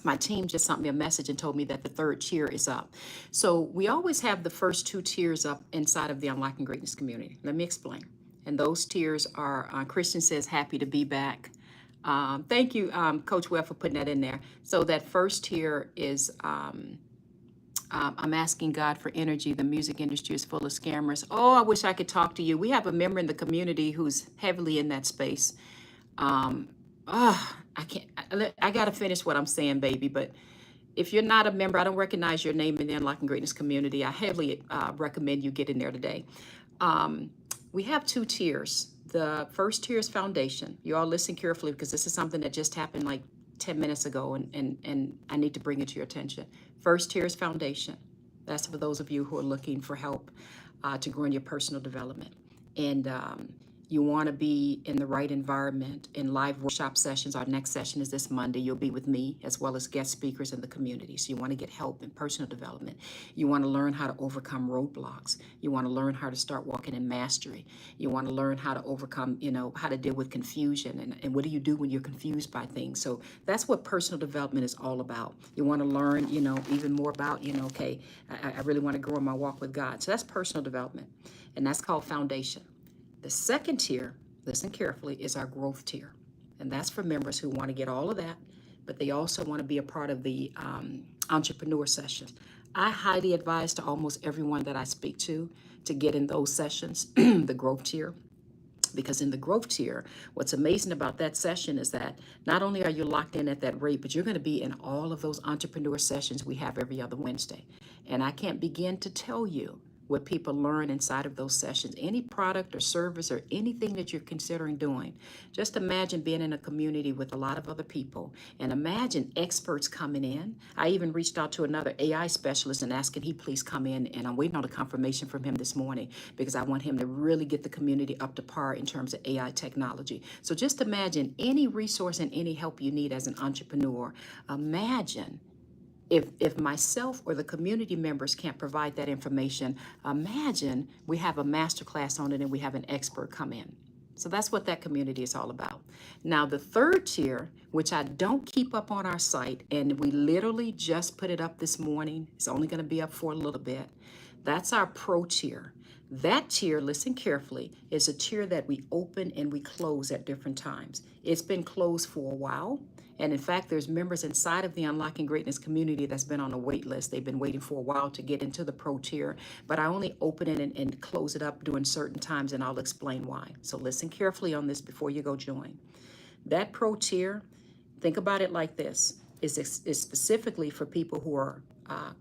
My team just sent me a message and told me that the third tier is up. So we always have the first two tiers up inside of the Unlocking Greatness community. Let me explain. And those tiers are, Christian says, happy to be back. Thank you, Coach Webb, for putting that in there. So that first tier is, I'm asking God for energy. The music industry is full of scammers. Oh, I wish I could talk to you. We have a member in the community who's heavily in that space. I can't, I got to finish what I'm saying, baby. But if you're not a member, I don't recognize your name in the Unlocking Greatness community. I heavily recommend you get in there today. We have two tiers. The first tier is foundation. You all listen carefully because this is something that just happened like 10 minutes ago, and I need to bring it to your attention. First tier is foundation. That's for those of you who are looking for help to grow in your personal development. And you want to be in the right environment in live workshop sessions. Our next session is this Monday. You'll be with me as well as guest speakers in the community. So you want to get help in personal development. You want to learn how to overcome roadblocks. You want to learn how to start walking in mastery. You want to learn how to overcome, how to deal with confusion and what do you do when you're confused by things. So that's what personal development is all about. You want to learn, even more about, okay, I really want to grow in my walk with God. So that's personal development, and that's called foundation. The second tier, listen carefully, is our growth tier. And that's for members who want to get all of that, but they also want to be a part of the entrepreneur session. I highly advise to almost everyone that I speak to get in those sessions, the growth tier. Because in the growth tier, what's amazing about that session is that not only are you locked in at that rate, but you're going to be in all of those entrepreneur sessions we have every other Wednesday. And I can't begin to tell you what people learn inside of those sessions. Any product or service or anything that you're considering doing, just imagine being in a community with a lot of other people, and imagine experts coming in. I even reached out to another AI specialist and asked, can he please come in? And I'm waiting on a confirmation from him this morning because I want him to really get the community up to par in terms of AI technology. So just imagine any resource and any help you need as an entrepreneur. Imagine if myself or the community members can't provide that information, imagine we have a masterclass on it and we have an expert come in. So that's what that community is all about. Now, the third tier, which I don't keep up on our site, and we literally just put it up this morning. It's only going to be up for a little bit. That's our pro tier. That tier, listen carefully, is a tier that we open and we close at different times. It's been closed for a while. And in fact, there's members inside of the Unlocking Greatness community that's been on a wait list. They've been waiting for a while to get into the pro tier, but I only open it and close it up during certain times, and I'll explain why. So listen carefully on this before you go join. That pro tier, think about it like this, is specifically for people who are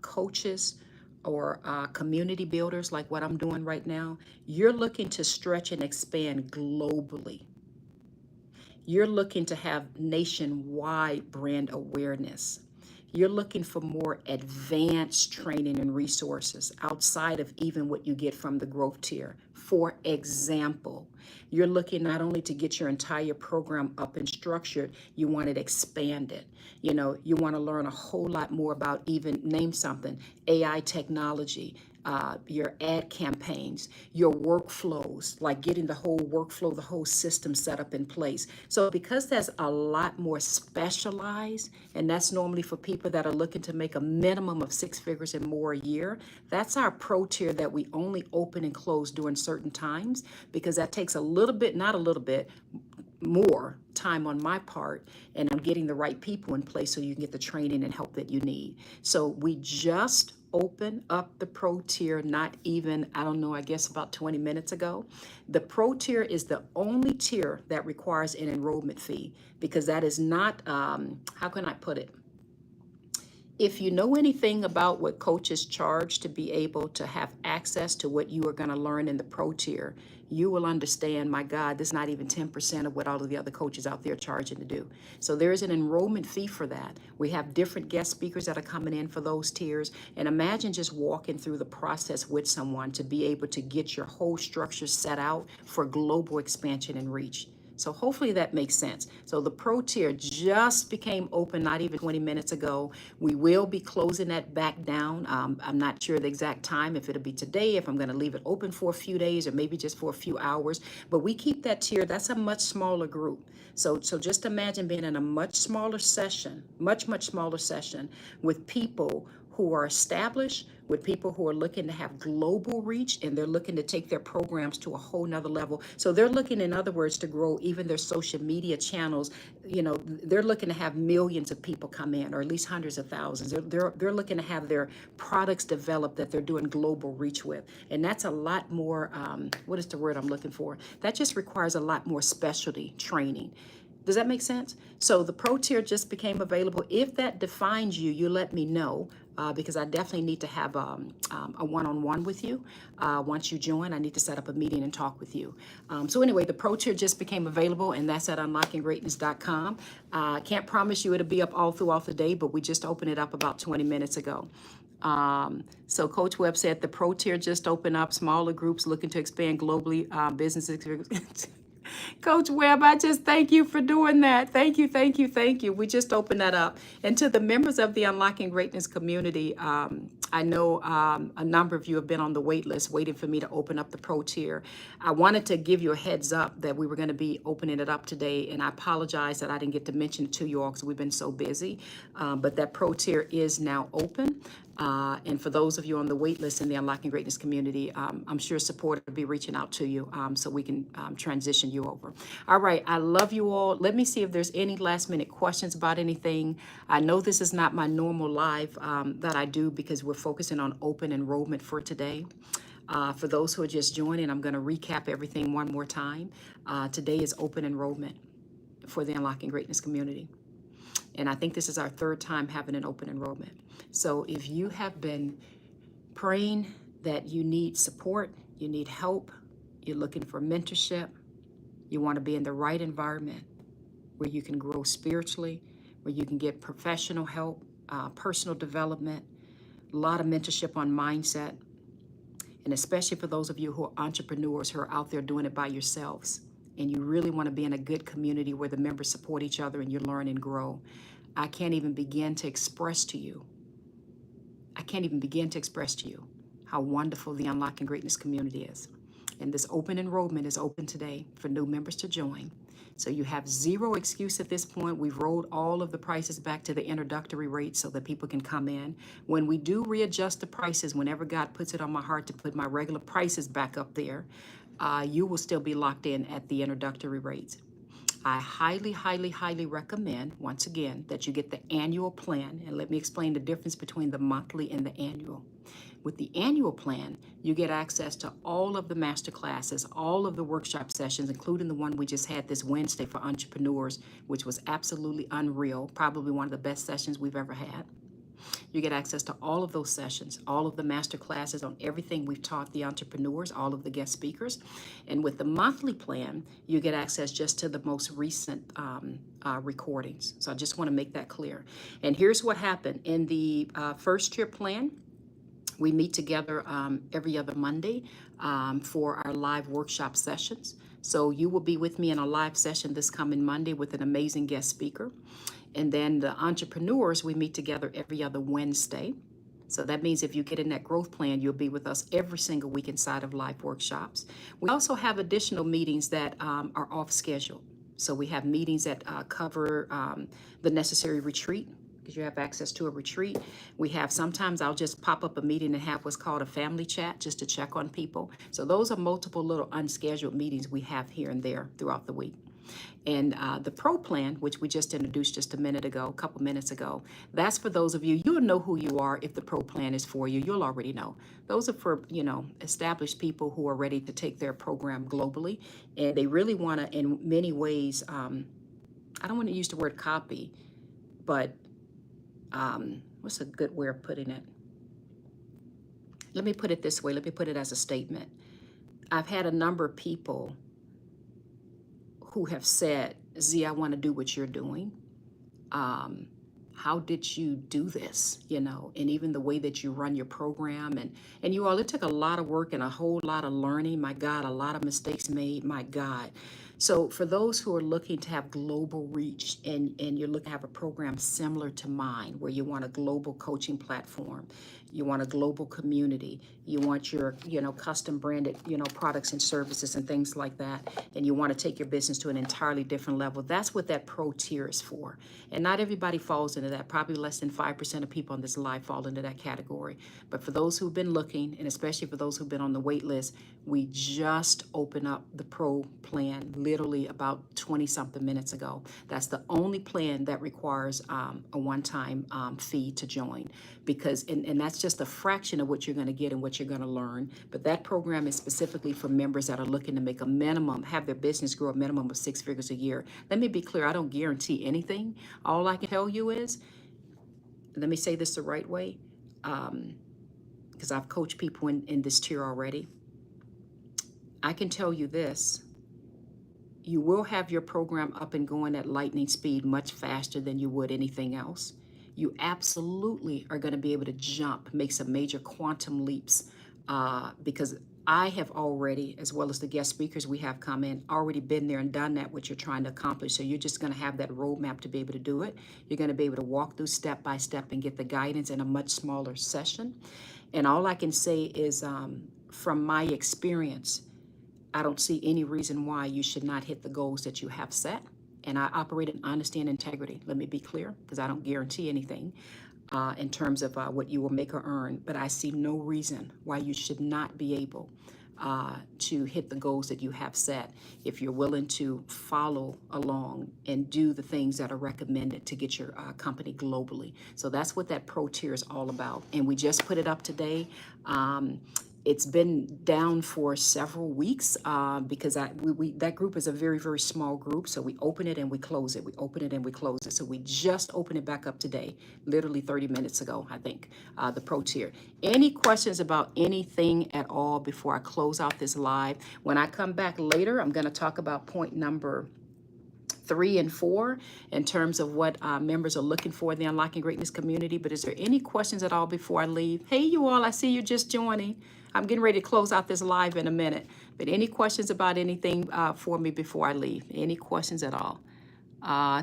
coaches or community builders like what I'm doing right now. You're looking to stretch and expand globally. You're looking to have nationwide brand awareness. You're looking for more advanced training and resources outside of even what you get from the growth tier. For example, you're looking not only to get your entire program up and structured, you want it expanded. You want to learn a whole lot more about, even name something, AI technology, your ad campaigns, your workflows, like getting the whole workflow, the whole system set up in place. So because there's a lot more specialized, and that's normally for people that are looking to make a minimum of 6 figures and more a year, that's our pro tier that we only open and close during certain times, because that takes a little bit, not a little bit, more time on my part, and I'm getting the right people in place so you can get the training and help that you need. So we just open up the pro tier, not even, I don't know, I guess about 20 minutes ago. The pro tier is the only tier that requires an enrollment fee, because that is not, how can I put it? If you know anything about what coaches charge to be able to have access to what you are going to learn in the pro tier, you will understand, my God, this is not even 10% of what all of the other coaches out there are charging to do. So there is an enrollment fee for that. We have different guest speakers that are coming in for those tiers. And imagine just walking through the process with someone to be able to get your whole structure set out for global expansion and reach. So hopefully that makes sense. So the pro tier just became open not even 20 minutes ago. We will be closing that back down. I'm not sure the exact time, if it'll be today, if I'm going to leave it open for a few days, or maybe just for a few hours. But we keep that tier. That's a much smaller group. So just imagine being in a much smaller session, much smaller session with people who are established with people who are looking to have global reach, and they're looking to take their programs to a whole nother level. So they're looking, in other words, to grow even their social media channels. You know, they're looking to have millions of people come in, or at least hundreds of thousands. They're looking to have their products developed that they're doing global reach with. And that's a lot more, what is the word I'm looking for? That just requires a lot more specialty training. Does that make sense? So the pro tier just became available. If that defines you, you let me know, because I definitely need to have a one-on-one with you. Once you join, I need to set up a meeting and talk with you. So anyway, the pro tier just became available, and that's at unlockinggreatness.com. Can't promise you it'll be up all throughout the day, but we just opened it up about 20 minutes ago. So Coach Webb said the pro tier just opened up, smaller groups looking to expand globally, businesses. Coach Webb, I just thank you for doing that. Thank you, thank you, thank you. We just opened that up. And to the members of the Unlocking Greatness community, I know a number of you have been on the wait list waiting for me to open up the pro tier. I wanted to give you a heads up that we were going to be opening it up today, and I apologize that I didn't get to mention it to you all because we've been so busy. But that pro tier is now open. And for those of you on the wait list in the Unlocking Greatness community, I'm sure support will be reaching out to you so we can transition you over. All right, I love you all. Let me see if there's any last minute questions about anything. I know this is not my normal live that I do because we're focusing on open enrollment for today. For those who are just joining, I'm going to recap everything one more time. Today is open enrollment for the Unlocking Greatness community. And I think this is our third time having an open enrollment. So if you have been praying that you need support, you need help, you're looking for mentorship, you want to be in the right environment where you can grow spiritually, where you can get professional help, personal development, a lot of mentorship on mindset, and especially for those of you who are entrepreneurs who are out there doing it by yourselves, and you really want to be in a good community where the members support each other and you learn and grow. I can't even begin to express to you how wonderful the Unlocking Greatness community is. And this open enrollment is open today for new members to join. So you have zero excuse at this point. We've rolled all of the prices back to the introductory rate so that people can come in. When we do readjust the prices, whenever God puts it on my heart to put my regular prices back up there, you will still be locked in at the introductory rates. I highly, highly, highly recommend, once again, that you get the annual plan. And let me explain the difference between the monthly and the annual. With the annual plan, you get access to all of the master classes, all of the workshop sessions, including the one we just had this Wednesday for entrepreneurs, which was absolutely unreal, probably one of the best sessions we've ever had. You get access to all of those sessions, all of the master classes on everything we've taught the entrepreneurs, all of the guest speakers. And with the monthly plan, you get access just to the most recent recordings. So I just want to make that clear. And here's what happened. In the first tier plan, we meet together every other Monday for our live workshop sessions. So you will be with me in a live session this coming Monday with an amazing guest speaker. And then the entrepreneurs, we meet together every other Wednesday. So that means if you get in that growth plan, you'll be with us every single week inside of live workshops. We also have additional meetings that are off schedule. So we have meetings that cover the necessary retreat, because you have access to a retreat. We have, sometimes I'll just pop up a meeting and have what's called a family chat just to check on people. So those are multiple little unscheduled meetings we have here and there throughout the week. And the pro plan, which we just introduced just a couple minutes ago, that's for those of you, you'll know who you are if the pro plan is for you. You'll already know. Those are for, established people who are ready to take their program globally. And they really want to, in many ways, I don't want to use the word copy, but what's a good way of putting it? Let me put it this way. Let me put it as a statement. I've had a number of people who have said, Z, I want to do what you're doing. How did you do this? And even the way that you run your program. And you all, it took a lot of work and a whole lot of learning. My God, a lot of mistakes made. My God. So for those who are looking to have global reach, and you're looking to have a program similar to mine, where you want a global coaching platform, you want a global community, you want your, custom branded, products and services and things like that, and you want to take your business to an entirely different level, that's what that pro tier is for. And not everybody falls into that. Probably less than 5% of people on this live fall into that category. But for those who've been looking, and especially for those who've been on the wait list, we just opened up the pro plan literally about 20 something minutes ago. That's the only plan that requires a one-time fee to join, because and that's just a fraction of what you're going to get and what you're going to learn. But that program is specifically for members that are looking to make a minimum, have their business grow a minimum of 6 figures a year. Let me be clear, I don't guarantee anything. All I can tell you is, let me say this the right way, because I've coached people in this tier already. I can tell you this: you will have your program up and going at lightning speed much faster than you would anything else. You absolutely are going to be able to jump, make some major quantum leaps, because I have already, as well as the guest speakers we have come in, already been there and done that, what you're trying to accomplish. So you're just going to have that roadmap to be able to do it. You're going to be able to walk through step by step and get the guidance in a much smaller session. And all I can say is, from my experience, I don't see any reason why you should not hit the goals that you have set. And I operate in honesty and integrity. Let me be clear, because I don't guarantee anything in terms of what you will make or earn. But I see no reason why you should not be able to hit the goals that you have set, if you're willing to follow along and do the things that are recommended to get your company globally. So that's what that pro tier is all about. And we just put it up today. It's been down for several weeks because that group is a very, very small group. So we open it and we close it. We open it and we close it. So we just opened it back up today, literally 30 minutes ago, I think, the pro tier. Any questions about anything at all before I close out this live? When I come back later, I'm going to talk about point number 3 and 4 in terms of what members are looking for in the Unlocking Greatness community. But is there any questions at all before I leave? Hey, you all, I see you just joining. I'm getting ready to close out this live in a minute. But any questions about anything for me before I leave? Any questions at all?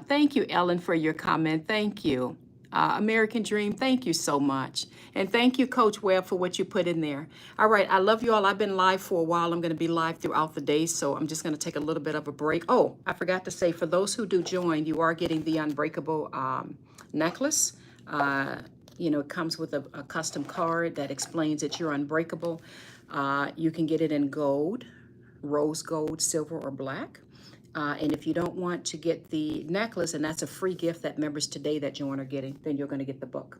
Thank you, Ellen, for your comment. Thank you. American Dream, thank you so much. And thank you, Coach Webb, for what you put in there. All right, I love you all. I've been live for a while. I'm going to be live throughout the day, so I'm just going to take a little bit of a break. Oh, I forgot to say, for those who do join, you are getting the Unbreakable necklace. It comes with a custom card that explains that you're unbreakable. You can get it in gold, rose gold, silver, or black. And if you don't want to get the necklace, and that's a free gift that members today that join are getting, then you're going to get the book.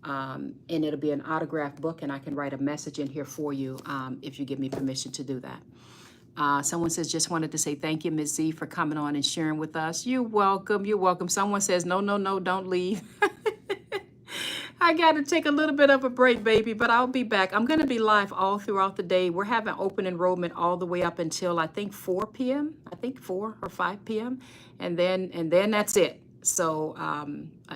And it'll be an autographed book, and I can write a message in here for you if you give me permission to do that. Someone says, just wanted to say thank you, Ms. Z, for coming on and sharing with us. You're welcome. You're welcome. Someone says, no, don't leave. I got to take a little bit of a break, baby, but I'll be back. I'm going to be live all throughout the day. We're having open enrollment all the way up until, I think, 4 p.m. I think 4 or 5 p.m. And then that's it. So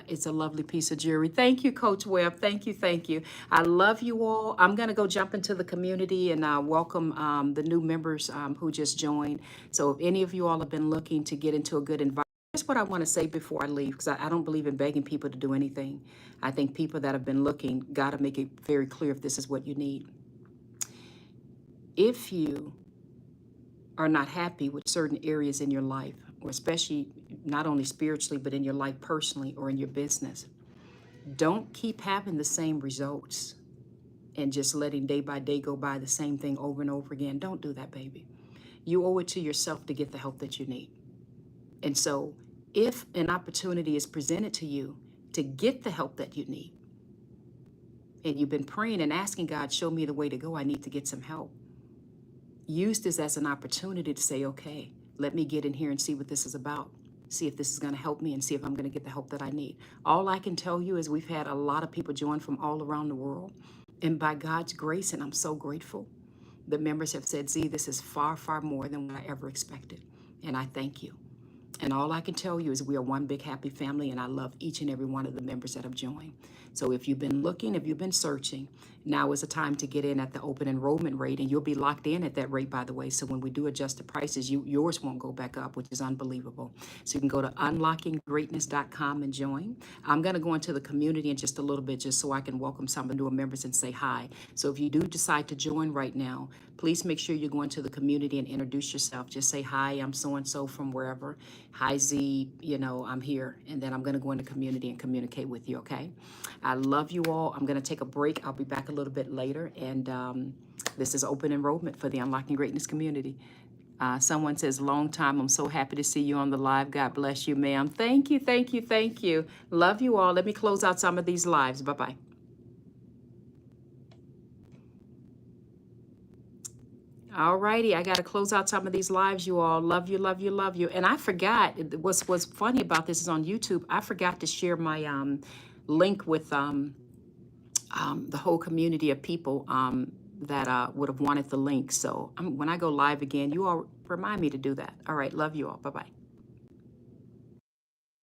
it's a lovely piece of jewelry. Thank you, Coach Webb. Thank you. Thank you. I love you all. I'm going to go jump into the community and welcome the new members who just joined. So if any of you all have been looking to get into a good environment, that's what I want to say before I leave, because I don't believe in begging people to do anything. I think people that have been looking got to make it very clear if this is what you need. If you are not happy with certain areas in your life, or especially not only spiritually, but in your life personally or in your business, don't keep having the same results and just letting day by day go by the same thing over and over again. Don't do that, baby. You owe it to yourself to get the help that you need. And so if an opportunity is presented to you to get the help that you need, and you've been praying and asking God, show me the way to go, I need to get some help, use this as an opportunity to say, okay, let me get in here and see what this is about. See if this is going to help me and see if I'm going to get the help that I need. All I can tell you is we've had a lot of people join from all around the world. And by God's grace, and I'm so grateful, the members have said, Z, this is far, far more than what I ever expected. And I thank you. And all I can tell you is we are one big happy family, and I love each and every one of the members that have joined. So if you've been looking, if you've been searching, now is the time to get in at the open enrollment rate, and you'll be locked in at that rate, by the way. So when we do adjust the prices, yours won't go back up, which is unbelievable. So you can go to unlockinggreatness.com and join. I'm going to go into the community in just a little bit, just so I can welcome some of the newer members and say hi. So if you do decide to join right now, please make sure you go into the community and introduce yourself. Just say, hi, I'm so-and-so from wherever. Hi, Z, I'm here. And then I'm going to go into community and communicate with you, okay? I love you all. I'm going to take a break. I'll be back a little bit later. And this is open enrollment for the Unlocking Greatness community. Someone says, long time. I'm so happy to see you on the live. God bless you, ma'am. Thank you, thank you, thank you. Love you all. Let me close out some of these lives. Bye-bye. All righty, I got to close out some of these lives, you all. Love you, love you, love you. And I forgot, what's funny about this is on YouTube, I forgot to share my link with the whole community of people that would have wanted the link. So when I go live again, you all remind me to do that. All right, love you all. Bye-bye.